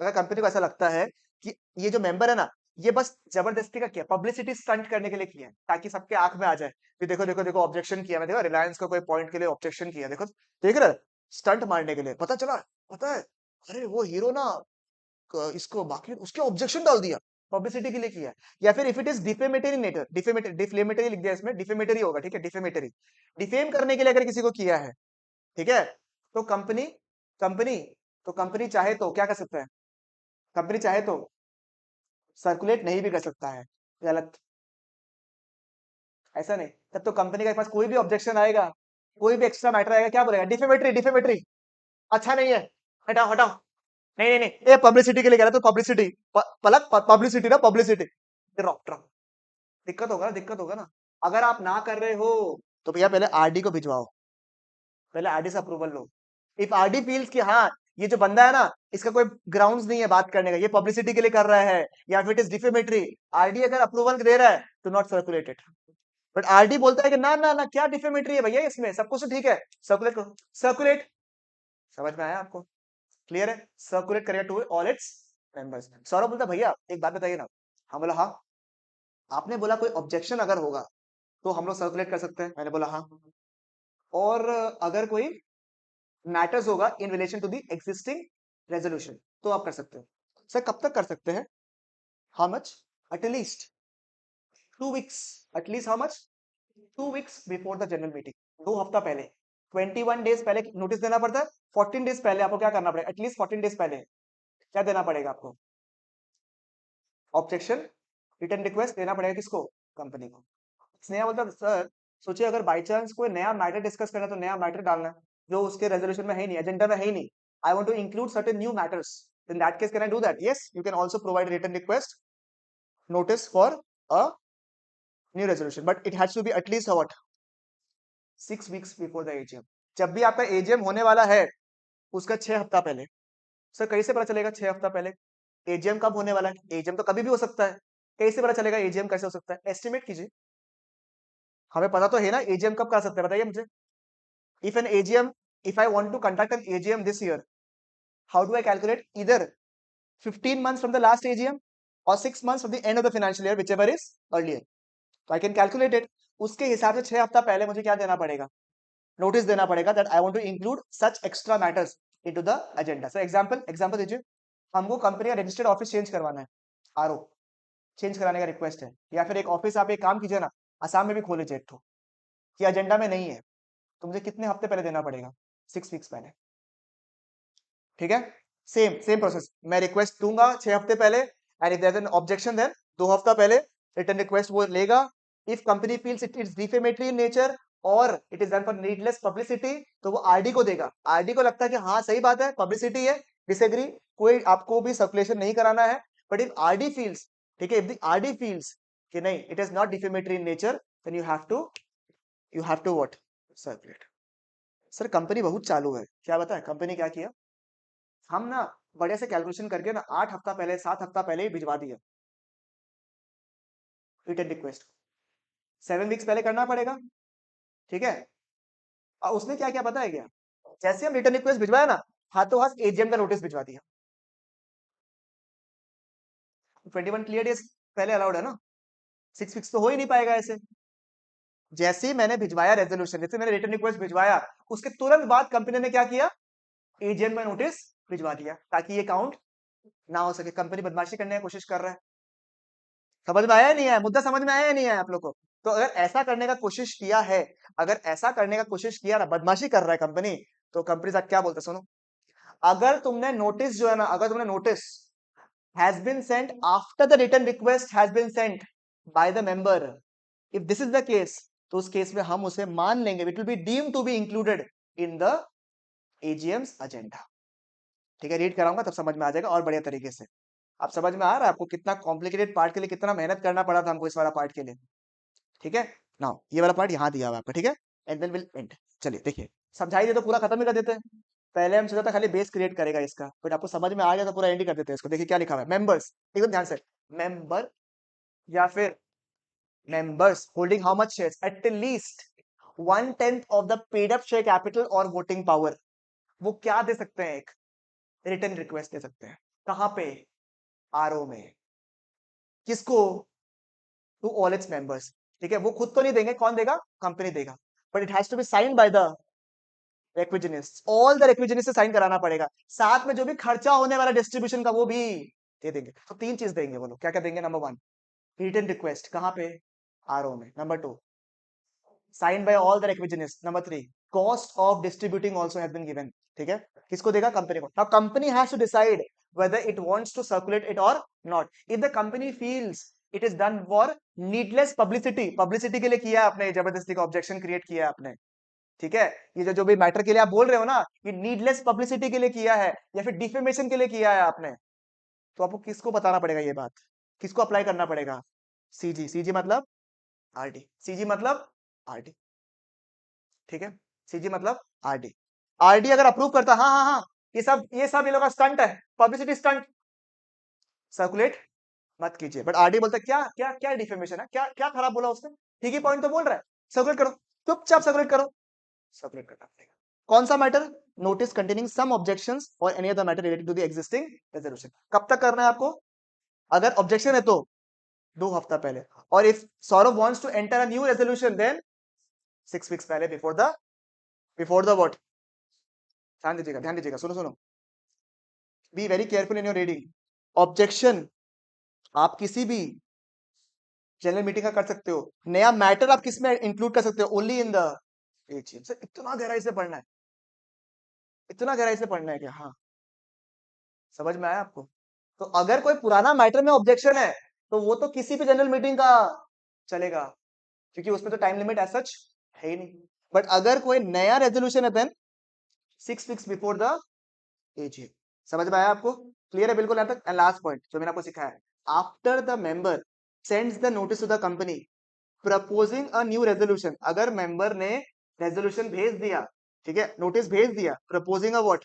अगर कंपनी को ऐसा लगता है कि ये जो मेंबर है ना, ये बस जबरदस्ती का किया, पब्लिसिटी स्टंट करने के लिए किया है, ताकि सबके आंख में आ जाए कि देखो देखो देखो ऑब्जेक्शन किया, मैं देखो रिलायंस को कोई पॉइंट के लिए ऑब्जेक्शन किया, देखो देख रहे, स्टंट मारने के लिए, पता चला, पता है, अरे वो हीरो ना इसको बाकी उसके ऑब्जेक्शन डाल दिया, पब्लिसिटी के लिए किया है। या फिर if it is defamatory nature, defamatory defamatory लिख दिया इसमें, डिफेमेटरी होगा, ठीक है, डिफेमेटरी, डिफेम करने के लिए अगर किसी को किया है, ठीक है, तो कंपनी कंपनी तो कंपनी चाहे तो क्या कर सकता है, कंपनी चाहे तो सर्कुलेट नहीं भी कर सकता है, गलत, ऐसा नहीं, तब तो कंपनी के पास कोई भी ऑब्जेक्शन आएगा, कोई भी एक्स्ट्रा मैटर आएगा, क्या बोलेगा, डिफेमेटरी डिफेमेटरी, अच्छा नहीं है, हटाओ हटाओ, नहीं नहीं नहीं ये पब्लिसिटी के लिए कह रहा, तो पब्लिसिटी, पलक पब्लिसिटी ना पब्लिसिटी, ड्रॉप ड्रॉप, दिक्कत होगा ना, दिक्कत होगा ना। अगर आप ना कर रहे हो तो भैया पहले आरडी को भिजवाओ, पहले आरडी से approval low, if RD feels कि हाँ ये जो बंदा है ना, इसका कोई ग्राउंड्स नहीं है बात करने का, ये पब्लिसिटी के लिए कर रहा है, या फिर इट इज डिफेमेटरी, आरडी अगर अप्रूवल दे रहा है तो नॉट सर्कुलेटेड। बट आरडी बोलता है कि ना ना ना क्या डिफेमेटरी है भैया, इसमें सब कुछ तो ठीक है, सर्कुलेट करो, सर्कुलेट, समझ में आया आपको, क्लियर है, सर्कुलेट करेगा to all its members. Saurabh बोलता भैया एक बात बताइए ना, हम बोला हाँ, आपने बोला कोई ऑब्जेक्शन अगर होगा तो हम लोग सर्कुलेट कर सकते हैं, मैंने बोला हाँ, और अगर कोई मैटर्स होगा in relation to the existing resolution, तो आप कर सकते हो। सर कब तक कर सकते हैं? How much? At least 2 weeks. At least how much? 2 weeks before the general meeting, 2 हफ्ता पहले। 21 डेज पहले नोटिस देना पड़ता है। 14 डेज पहले आपको क्या करना पड़ेगा? एटलीस्ट 14 डेज पहले क्या देना पड़ेगा आपको? ऑब्जेक्शन रिटर्न रिक्वेस्ट देना पड़ेगा। किसको? कंपनी को। स्नेहा बोलता सर सोचिए अगर बाई चांस कोई नया मैटर डिस्कस करना, तो नया मैटर डालना है जो उसके रेजोल्यूशन में है ही नहीं, एजेंडा में है ही नहीं। I want to include certain new matters, in that case can I do that? Yes, you can also provide return request notice for a new resolution, but it has to be at least what 6 weeks before the AGM. जब भी आपका AGM होने वाला है उसका 6 हफ्ता पहले। Sir कैसे पता चलेगा 6 हफ्ता पहले? एजीएम कब होने वाला है? एजीएम तो कभी भी हो सकता है। कैसे पता चलेगा एजीएम कैसे हो सकता है? एस्टिमेट कीजिए। हमें पता तो है ना एजीएम कब कर सकते हैं, बताइए मुझे। If an AGM, if I want to conduct an AGM this year, how do I calculate? Either 15 months from the last AGM or 6 months from the end of the financial year, whichever is earlier. So I can calculate it. उसके हिसाब से 6 हफ्ता पहले मुझे क्या देना पड़ेगा? Notice देना पड़ेगा that I want to include such extra matters into the agenda. So example दीजिए। हमको कंपनी का रजिस्टर्ड ऑफिस चेंज करवाना है, आरओ चेंज कराने का रिक्वेस्ट है, या फिर एक ऑफिस आप एक काम कीजिए ना, आसाम में भी खोले थे एक ठो, ये एजेंडा में नहीं है, तो मुझे कितने हफ्ते पहले देना पड़ेगा? 6 वीक्स पहले। ठीक है, सेम सेम प्रोसेस। मैं रिक्वेस्ट दूंगा 6 हफ्ते पहले, and if there is an objection then 2 हफ्ता पहले रिटर्न रिक्वेस्ट वो लेगा। If company feels it is defamatory in nature और it is done for needless publicity, तो वो आरडी को देगा। आरडी को लगता है कि हाँ सही बात है, पब्लिसिटी है, डिसएग्री, कोई आपको भी सर्कुलेशन नहीं कराना है। बट इफ आरडी फील्स, ठीक है, इफ द आरडी फील्स कि नहीं it is not defamatory in nature, then you have to what? Circulate. Sir company बहुत चालू है, क्या बताएं कंपनी क्या किया? हम ना बड़े से कैलकुलेशन करके ना 8 हफ्ता पहले 7 हफ्ता पहले ही भिजवा दिया रिटर्न रिक्वेस्ट। 7 वीक्स पहले करना पड़ेगा। ठीक है, और उसने क्या क्या पता है क्या? जैसे हम रिटर्न रिक्वेस्ट भिजवाया ना, हाथों हाथ एजीएम का नोटिस भिजवा दिया। 21 क्लियर डेज पहले अलाउड है ना, 6 वीक्स तो हो ही नहीं पाएगा ऐसे। जैसे ही मैंने भिजवाया रेजोल्यूशन, जैसे मैंने रिटर्न रिक्वेस्ट भिजवाया, उसके तुरंत बाद कंपनी ने क्या किया? एजीएम में नोटिस भिजवा दिया, ताकि ये काउंट ना हो सके। कंपनी बदमाशी करने की कोशिश कर रहा है। समझ में आया नहीं आया? मुद्दा समझ में आया नहीं आया आप लोग को? तो अगर ऐसा करने का कोशिश किया है, अगर ऐसा करने का कोशिश किया ना, बदमाशी कर रहा है कंपनी, तो कंपनी साथ क्या बोलते सुनो। अगर तुमने नोटिस जो है ना, अगर तुमने notice has been sent after the return request has been sent by the member, if this is the case, तो उस केस में हम उसे मान लेंगे, it will be deemed to be included in the AGM's agenda. ठीक है, read कराऊंगा तब समझ में आ जाएगा और बढ़िया तरीके से। आप समझ में आ रहा है आपको कितना कॉम्प्लिकेटेड पार्ट के लिए कितना मेहनत करना पड़ा था हमको इस वाला पार्ट के लिए? ठीक है, नाउ ये वाला पार्ट यहाँ दिया हुआ है आपका, ठीक है, एंड देन विल एंड। चलिए देखिए, समझाई दे तो पूरा खत्म ही कर देते हैं। पहले हम सोचा था खाली बेस क्रिएट करेगा इसका, बट आपको समझ में आ गया तो पूरा एंड ही कर देते हैं इसको। देखिए क्या लिखा हुआ है, मेंबर्स, एकदम ध्यान से। मेंबर या फिर members holding how much shares? At least 1/10 of the paid up share capital और वोटिंग पावर, वो क्या दे सकते हैं? एक रिटर्न रिक्वेस्ट दे सकते हैं। कहां पे? आरओ में। किसको? To all its members. ठीक है, वो खुद तो नहीं देंगे, कौन देगा? कंपनी देगा, but it has to be signed by the requisitionist. All the requisitionist से साइन कराना पड़ेगा, साथ में जो भी खर्चा होने वाला डिस्ट्रीब्यूशन का वो भी दे देंगे। तो 3 चीज देंगे वो लोग, क्या क्या देंगे? नंबर 1 रिटर्न रिक्वेस्ट, कहां पे? आरओ में। Number 2 sign by all the requisitionist. Number 3 cost of distributing also has been given. ठीक है, किसको देगा? कंपनी को। Now company has to decide whether it wants to circulate it or not. If the company feels it is done for needless publicity, publicity के लिए किया है आपने, जबरदस्ती का ऑब्जेक्शन क्रिएट किया है आपने, ठीक है, ये जो जो भी मैटर के लिए आप बोल रहे हो ना, ये नीडलेस पब्लिसिटी के लिए किया है या फिर डिफेमेशन के लिए किया है आपने, तो आपको किसको बताना पड़ेगा ये बात? किसको अप्लाई करना पड़ेगा? सीजी। सीजी मतलब आरडी। सीजी मतलब आरडी। ठीक है, सीजी मतलब आरडी। आरडी अगर अप्रूव करता, हाँ हाँ हाँ, ये सब ये लोग का स्टंट है, पब्लिसिटी स्टंट, सर्कुलेट मत कीजिए। बट आरडी बोलता है क्या क्या क्या डिफेमेशन है, क्या क्या खराब बोला उसने, ठीक ही पॉइंट तो बोल रहा है, सर्कुलेट करो, चुपचाप सर्कुलेट करो। सर्कुलेट करना पड़ेगा। कौन सा matter? Notice containing some objections और any other matter related to the existing resolution. कब तक करना है आपको? अगर ऑब्जेक्शन है तो 2 हफ्ता पहले, और if Saurabh wants to enter a new resolution then 6 weeks पहले, बिफोर द व्हाट? ध्यान दीजिएगा, सुनो सुनो, be very careful in your reading. Objection आप किसी भी जनरल मीटिंग का कर सकते हो, नया मैटर आप किस में इंक्लूड कर सकते हो, only in the AGM. Sir इतना गहराई से पढ़ना है, इतना गहराई से पढ़ना है क्या? हाँ, समझ में आया आपको? तो अगर कोई पुराना मैटर में ऑब्जेक्शन है तो वो तो किसी भी जनरल मीटिंग का चलेगा, क्योंकि उसमें तो टाइम लिमिट एज सच है ही नहीं। बट अगर कोई नया रेजोल्यूशन है then 6 weeks before the AGM. समझ में आया आपको? क्लियर है बिल्कुल यहाँ तक? एंड लास्ट पॉइंट जो मैंने आपको सिखाया है, after the member sends the notice to the company proposing a new resolution, अगर मेंबर ने रेजोल्यूशन भेज दिया, ठीक है, नोटिस भेज दिया, proposing a what,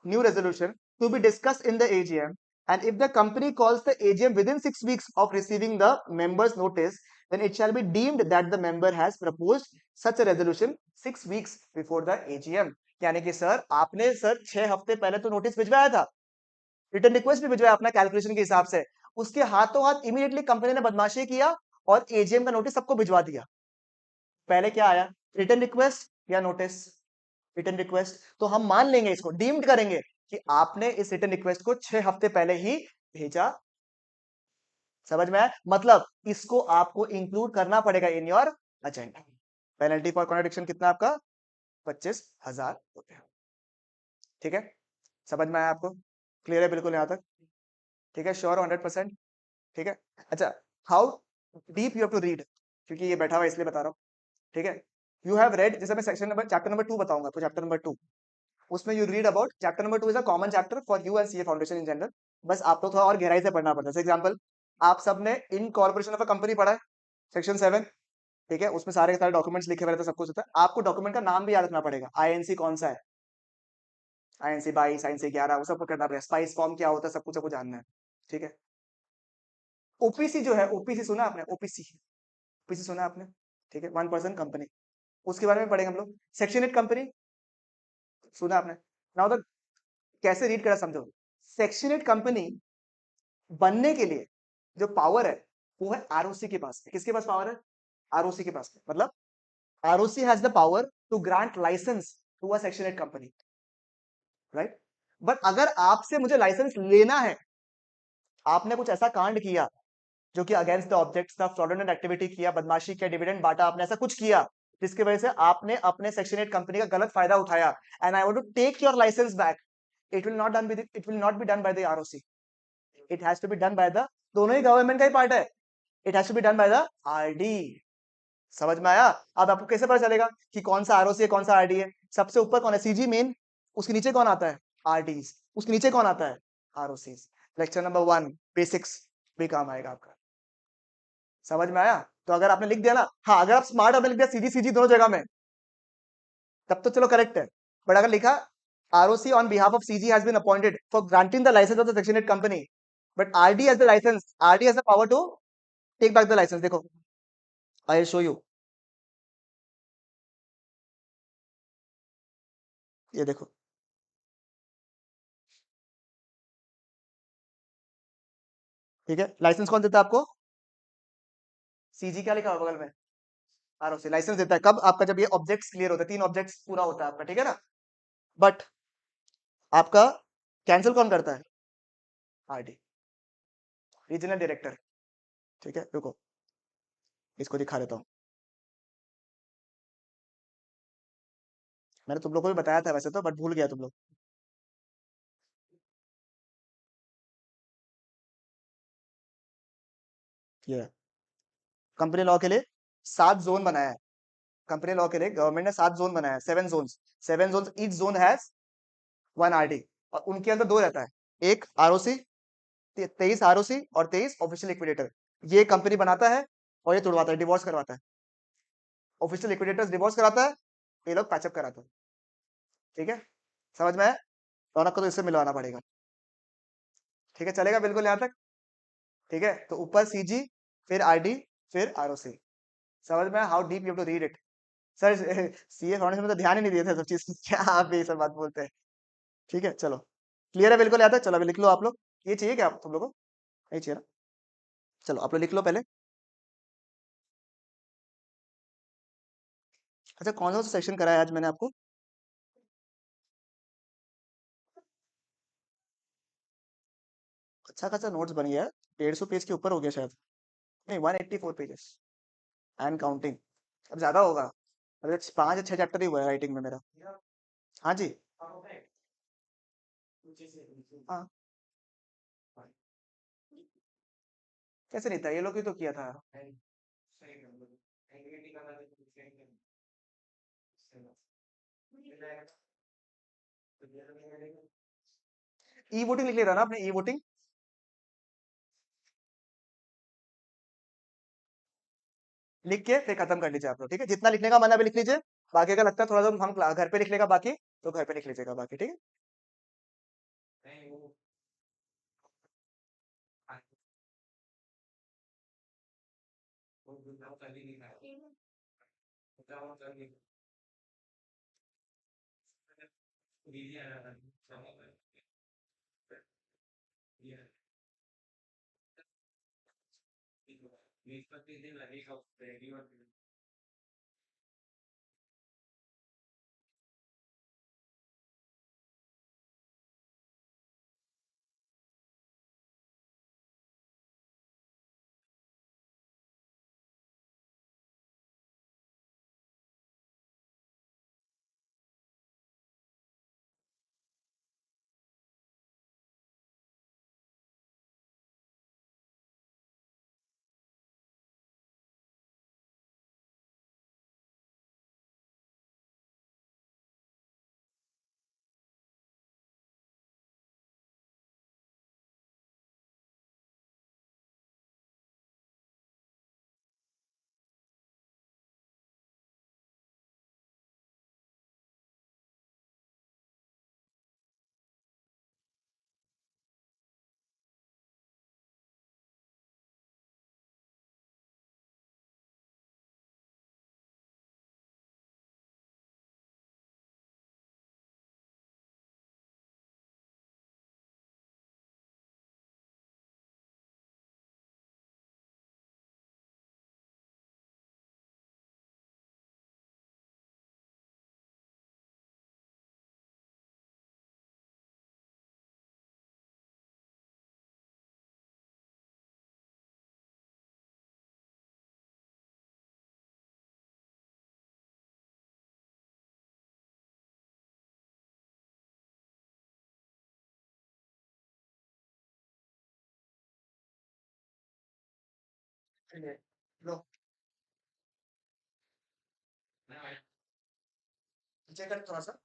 new resolution to be discussed in the AGM, and if the company calls the AGM within 6 weeks of receiving the member's notice, then it shall be deemed that the member has proposed such a resolution 6 weeks before the AGM। यानी कि sir आपने sir 6 हफ्ते पहले तो notice भिजवाया था, return request भी भिजवाया अपना कैलकुलेशन के हिसाब से, उसके हाथों हाथ इमीडिएटली कंपनी ने बदमाशी किया और एजीएम का नोटिस सबको भिजवा दिया। पहले क्या आया, रिटर्न रिक्वेस्ट या नोटिस? Return request. तो हम मान लेंगे, इसको डीम्ड करेंगे कि आपने इस रिटर्न रिक्वेस्ट को 6 हफ्ते पहले ही भेजा। समझ में आया? मतलब इसको आपको इंक्लूड करना पड़ेगा in your agenda. Penalty for contradiction कितना आपका? 25,000 रुपए। ठीक है, समझ में आया आपको? क्लियर है बिल्कुल यहां तक? ठीक है, श्योर 100%? ठीक है, अच्छा, how deep you have to read, क्योंकि ये बैठा हुआ इसलिए बता रहा हूँ। ठीक है, यू हैव रेड, जैसे मैं सेक्शन नंबर चैप्टर नंबर 2 बताऊंगा, तो चैप्टर नंबर 2, उसमें you read about chapter number 2 is a common chapter for you and CA foundation in general. बस आपको थोड़ा और गहराई से पढ़ना पड़ता है। एग्जांपल, आप सबने इन कॉर्पोरेशन ऑफ अ कंपनी पढ़ा है, सेक्शन 7, ठीक है, उसमें सारे के सारे डॉक्यूमेंट्स लिखे हुए रहते हैं, सब कुछ होता है। आपको डॉक्यूमेंट का नाम भी याद रखना पड़ेगा, आईएनसी कौन सा है, आईएनसी 22, आईएनसी 11, वो सब करना पड़ेगा, स्पाइस फॉर्म क्या होता है, सब कुछ आपको जानना है। ठीक है, ओपीसी जो है, ओपीसी सुना आपने? ओपीसी, ओपीसी सुना आपने? ठीक है, 1 पर्सन कंपनी, उसके बारे में पढ़ेंगे हम लोग। सेक्शन 8 कंपनी सुना आपने? नाउ द कैसे रीड करा समझो। सेक्शन 8 कंपनी बनने के लिए जो पावर है वो है आरओसी के पास। किसके पास पावर है? आरओसी के पास। मतलब ROC has the power to grant licence to a section 8 company, right? But अगर आपसे मुझे लाइसेंस लेना है, आपने कुछ ऐसा कांड किया जो कि अगेंस्ट द ऑब्जेक्ट्स था, फ्रॉडुलेंट एक्टिविटी किया, बदमाशी किया, डिविडेंड बांटा, आपने ऐसा कुछ किया जिसकी वजह से आपने अपने सेक्शन 8 कंपनी का गलत फायदा उठाया, and I want to take your licence back, it will not be done by the ROC, it has to be done by the, दोनों ही गवर्नमेंट का ही पार्ट है, it has to be done by the RD. समझ में आया? अब आपको कैसे पता चलेगा कि कौन सा आरओसी है कौन सा आरडी है? सबसे ऊपर कौन है? सीजी मेन, उसके नीचे कौन आता है? आरडीज, उसके नीचे कौन आता है? आरओसीज। लेक्चर नंबर 1 बेसिक्स भी काम आएगा आपका। समझ में आया? तो अगर आपने लिख दिया ना, हाँ, अगर आप स्मार्ट आपने लिख दिया सीजी सीजी दोनों जगह में, तब तो चलो करेक्ट है। बट अगर लिखा ROC on behalf of CG has been appointed for granting the licence of the section 8 company, but RD has the licence, RD has the power to take back the licence. देखो, I will show you, ये देखो, ठीक है, licence कौन देता है आपको? CG. क्या लिखा हुआ बगल में? आरओसी लाइसेंस देता है। कब? आपका जब ये ऑब्जेक्ट्स क्लियर होता है, 3 ऑब्जेक्ट्स पूरा होता है आपका, ठीक है ना? बट आपका कैंसिल कौन करता है? RD, regional director. ठीक है, रुको, इसको दिखा देता हूँ। मैंने तुम लोग को भी बताया था वैसे तो, बट भूल गया तुम लोग। ये कंपनी लॉ के लिए 7 जोन बनाया है। कंपनी लॉ के लिए गवर्नमेंट ने 7 जोन बनाया है, 7 zone, 7 zone, each zone has 1 RD, और उनके अंदर 2 रहता है, एक आरओसी, 23 आरओसी और 23 ऑफिशियल लिक्विडेटर। ये कंपनी बनाता है और ये तोड़वाता है, डिवोर्स करवाता है। ऑफिशियल लिक्विडेटर्स डिवोर्स कराता है, ये लोग पैचअप कराते हैं। ठीक है, समझ में आया? रौनक को तो इससे मिलवाना पड़ेगा। ठीक है, चलेगा बिल्कुल यहाँ तक? ठीक है, तो ऊपर सीजी, फिर आरडी, फिर आरओसी। समझ में? How deep you have to read it. Sir CA foundation में तो ध्यान ही नहीं दिए थे सब चीज क्या आप ये सब बात बोलते हैं? ठीक है, चलो, क्लियर है बिल्कुल यहाँ तक? चलो अभी लिख लो आप लोग। ये चाहिए क्या आप तुम लोगों को? नहीं चाहिए ना? चलो आप लोग लिख लो पहले। अच्छा, कौन सा सेक्शन कराया आज मैंने आपको? अच्छा खासा नोट्स बन गया है। 150 पेज के ऊपर हो गया शायद। नहीं, 184 पेजेस एंड काउंटिंग। अब ज्यादा होगा। अरे 5 या 6 चैप्टर ही हुआ है राइटिंग में मेरा। हाँ जी। हाँ। कैसे नहीं था, ये लोग ही तो किया था। ई वोटिंग लिख लेना ना आपने, ई वोटिंग। लिख के फिर खत्म कर लीजिए आप लोग, ठीक है? जितना लिखने का मन है अभी लिख लीजिए। बाकी अगर लगता है थोड़ा सा हम घर पे लिख लेगा बाकी, तो घर पे लिख लीजिएगा बाकी, ठीक है? चलिए, लो, चेक कर थोड़ा सा।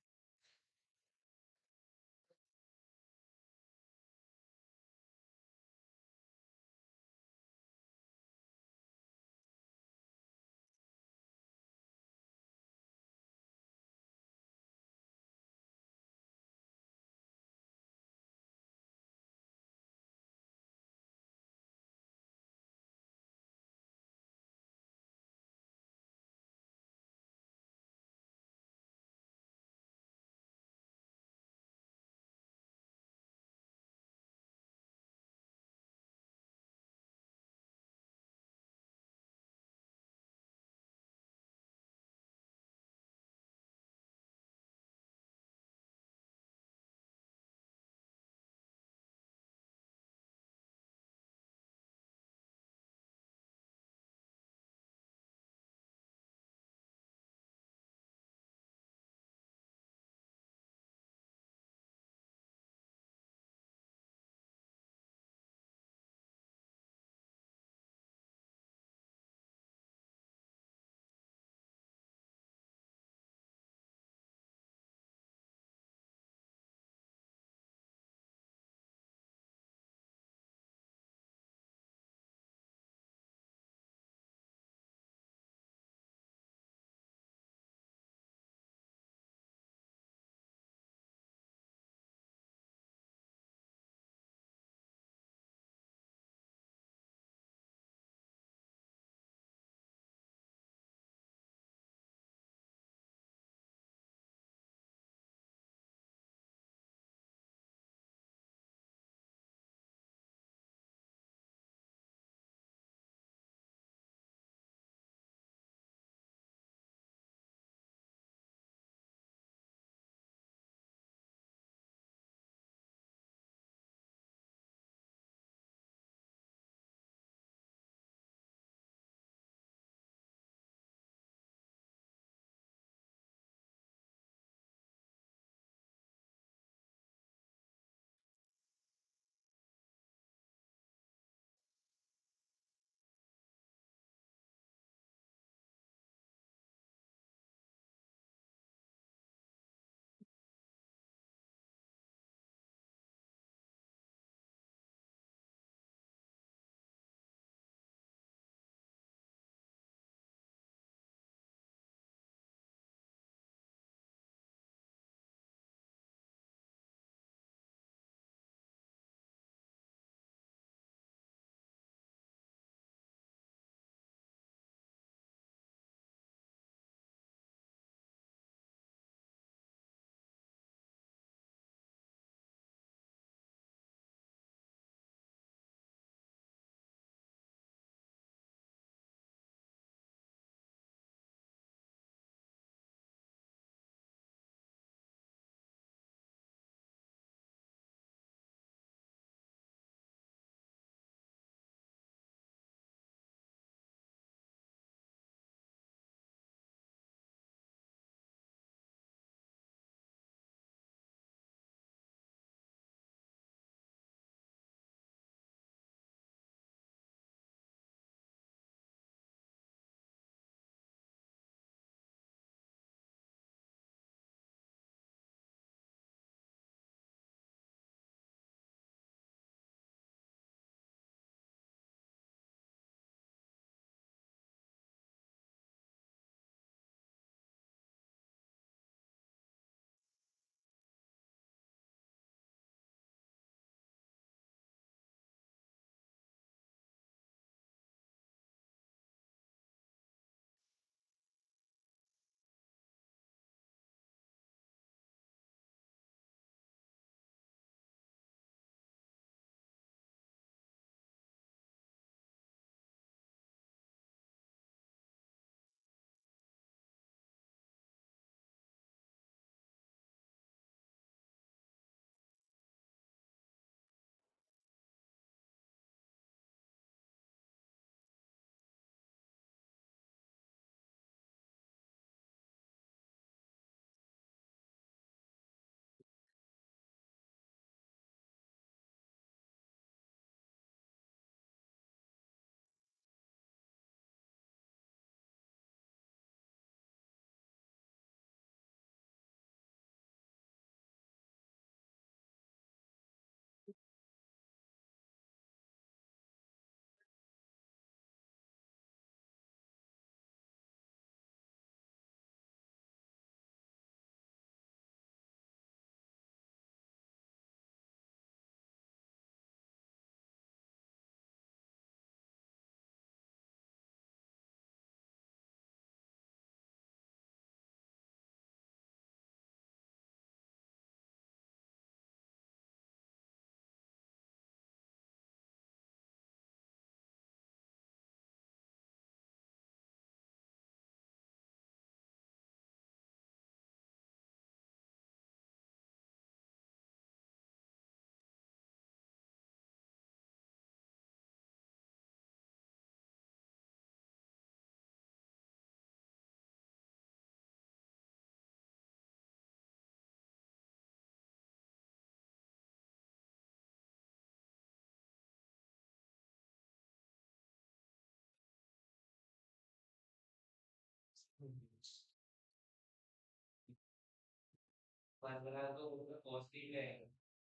15 तो मतलब कॉस्टिंग है।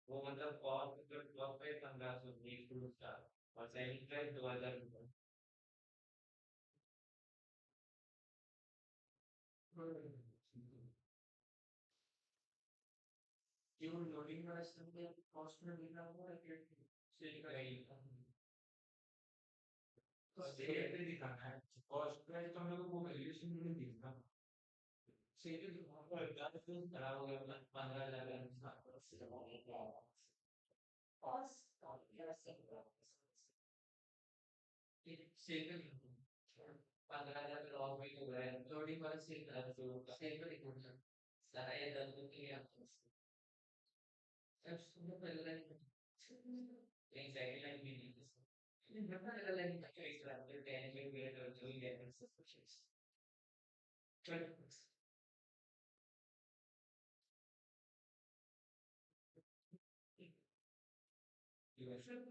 वो मतलब कॉस्ट जो टॉप पे 1500 एक टू स्टार और सेलिंग प्राइस 2000 रुपये। क्यों लोडिंग का इस्तेमाल कॉस्ट में मिला हुआ है कि सेल का ही तो सेल पे दिखाना है। कॉस्ट प्राइस तो हम लोग को वैल्यूएशन में दिखना। सेल के वहाँ पर ज्यादा क्यों खराब हो गया मतलब 15,000 सेल पे 15,000 लॉस भी हो रहा है लोडिंग वाला सेल खराब हो गया सेल पे दिखना सारा ये 10 दिन के लिए आपको अब सुबह पहले लाइन कहीं सेकंड लाइन भी नहीं है बता लगा लाइन का इस बार पे टेन में भी है जो ही है सब कुछ चल ये सब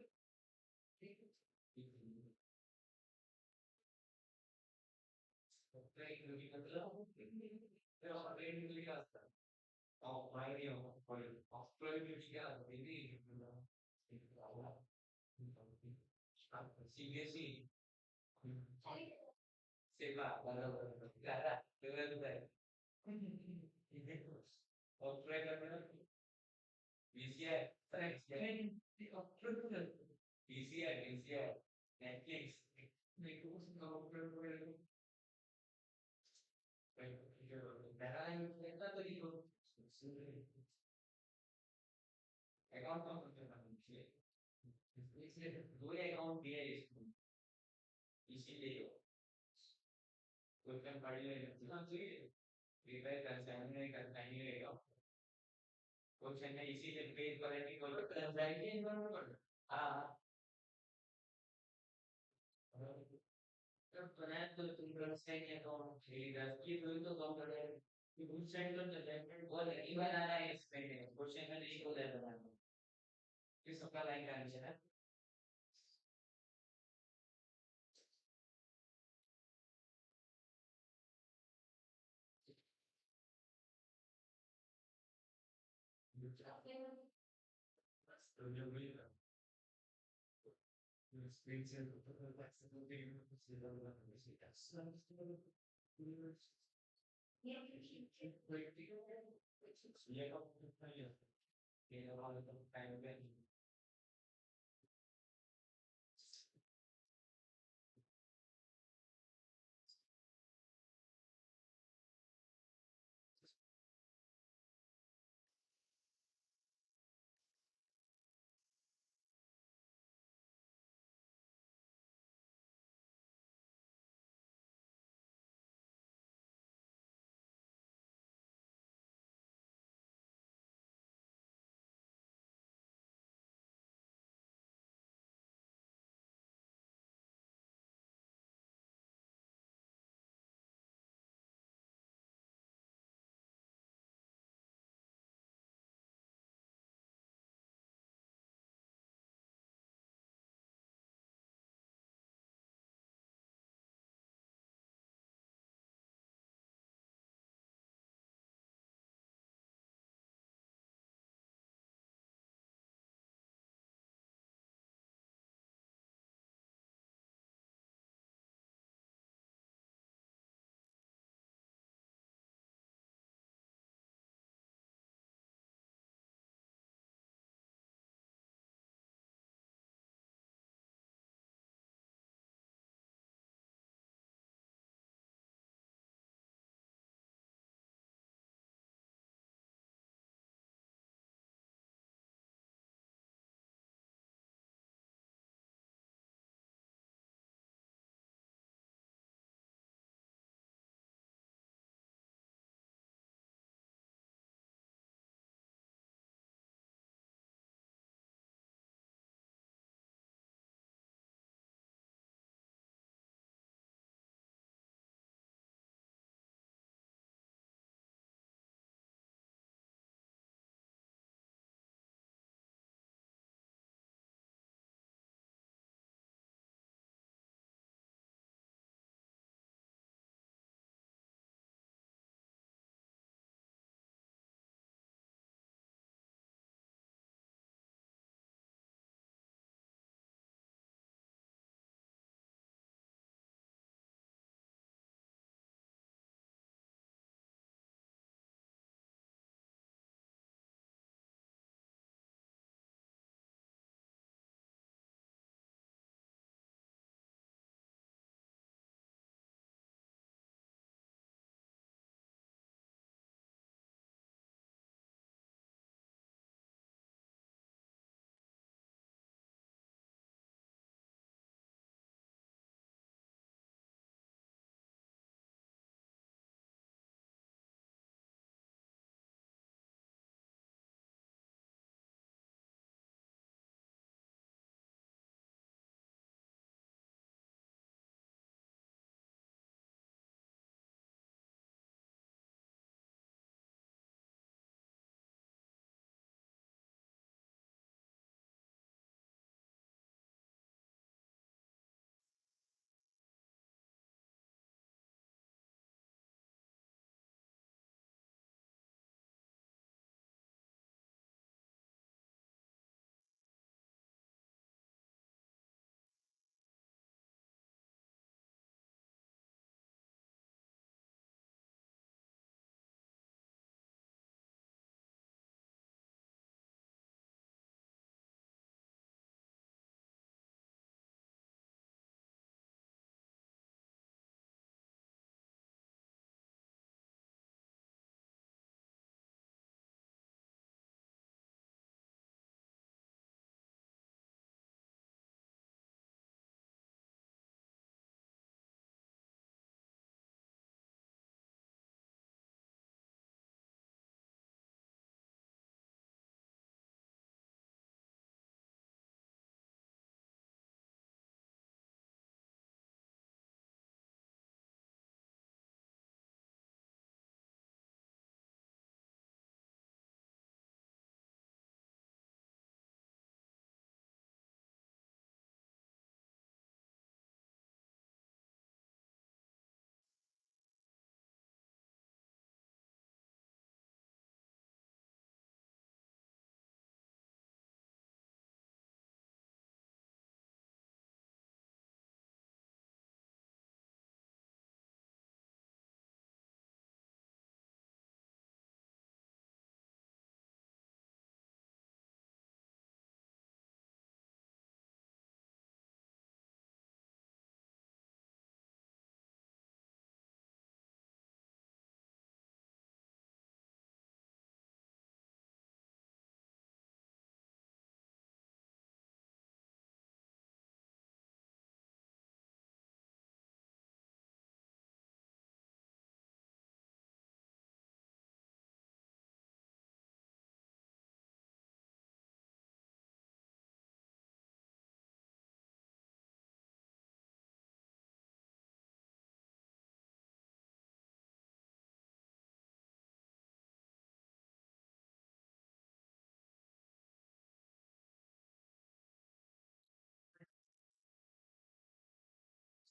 ट्रेन में मतलब तो ट्रेन में क्या आता है और भाई और ट्रेन में क्या आता है ये सीरियसली सेवा बराबर ज्यादा लेवल पे और ट्राई करना बीसीआई बीसीआई नेटफ्लिक्स मेरे को उसका ऊपर मेरा इतना तो नहीं हो अकाउंट कौन करना है इसलिए दो अकाउंट दिया है इसको इसीलिए कोई काम पढ़ लेगा चाहिए प्रीपेयर कर सकते हैं कर नहीं रहेगा कुछ है इसीलिए पेज क्वालिटी को फ्रेंडली इन्वायरमेंट हाँ तो बनाया तो तुम वेबसाइट या तो खेलेगा ये तो कम कर रहे हैं ये वेबसाइट तो डेवलपमेंट बहुत है इवन आ रहा है इसमें क्वेश्चन का नहीं बोला बनाना ये सबका लाइन का आंसर है तो जो भी स्क्रीन से तो बस तो देखो से लगा से ये वाला तो टाइम पे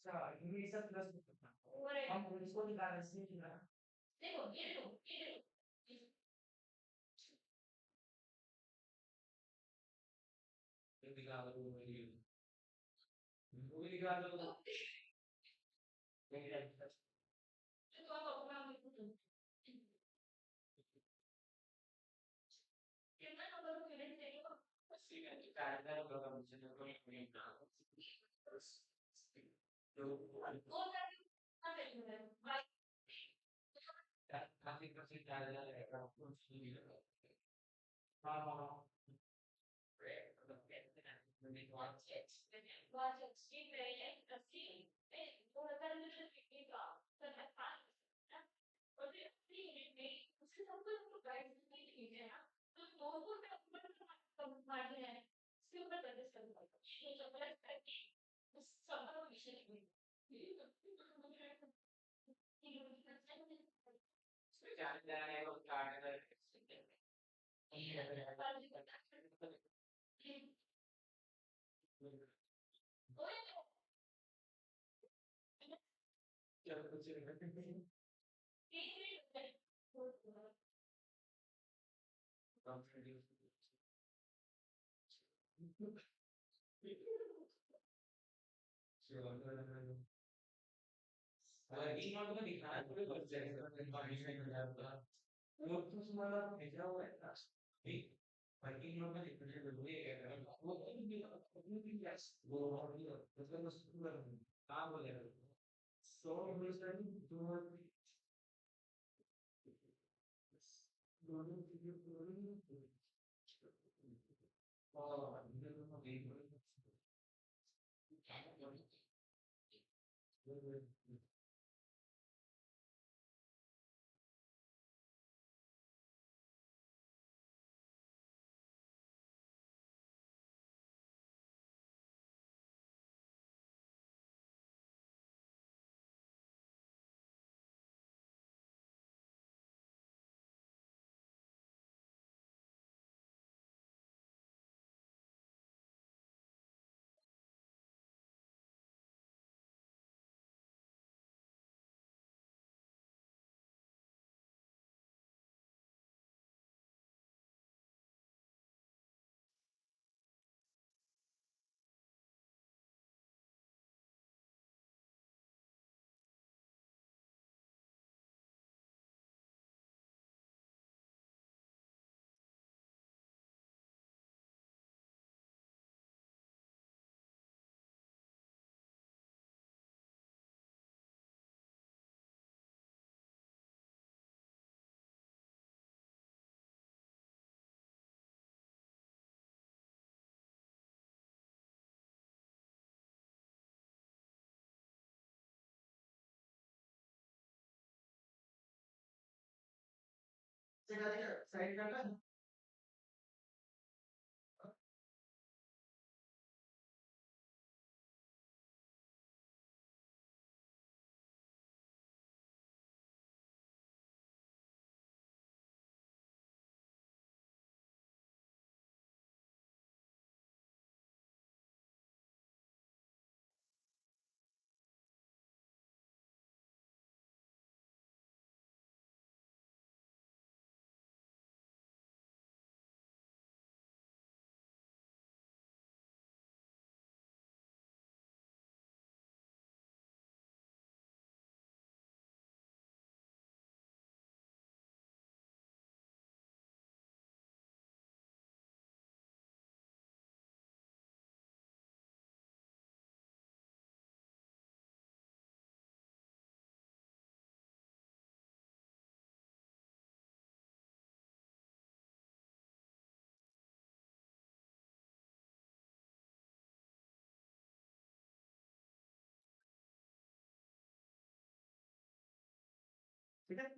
अच्छा ये सब प्लस हम इसको निकाल रहे हैं देखो ये देखो ये निकाल दो वो निकाल दो तो आप अपना कितना नंबर को यूनिट देंगे ठीक है कार्य होगा मुझे तो कोई ना तो वो करके काफी काफी कार्य रहेगा कुछ नहीं हाँ हाँ इन नोट में दिखा है पूरे बच जाएगा इंफॉर्मेशन मिल जाएगा वो तो तुम्हारा भेजा हुआ है ना ठीक वर्किंग नोट में लिखने के लिए है वो भी यस वो मतलब उसको काम बोलेगा सो मिस्टर दोनों दोनों चीजें और साइड करना ठीक है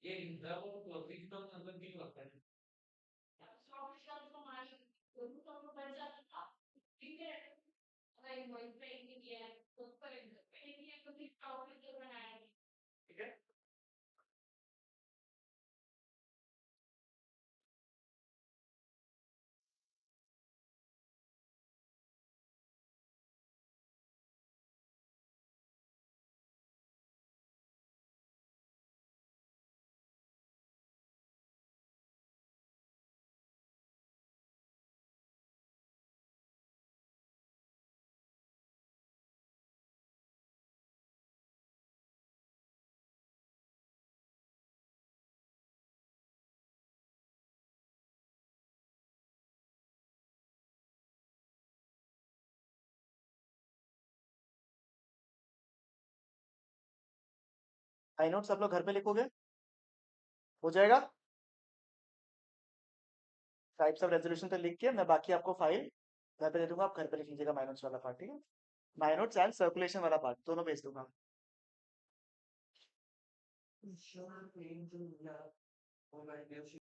ये इंटरवल क्लोजिंग तो मतलब नहीं होता है। ठीक है। आई नोट सब लोग घर पे लिखोगे? हो जाएगा? टाइप्स ऑफ रेजोल्यूशन तो लिख के मैं बाकी आपको फाइल घर पे दे दूंगा, आप घर पे लिख लीजिएगा माइनोट्स वाला पार्ट, ठीक है? माइनोट्स एंड सर्कुलेशन वाला पार्ट दोनों भेज दूंगा।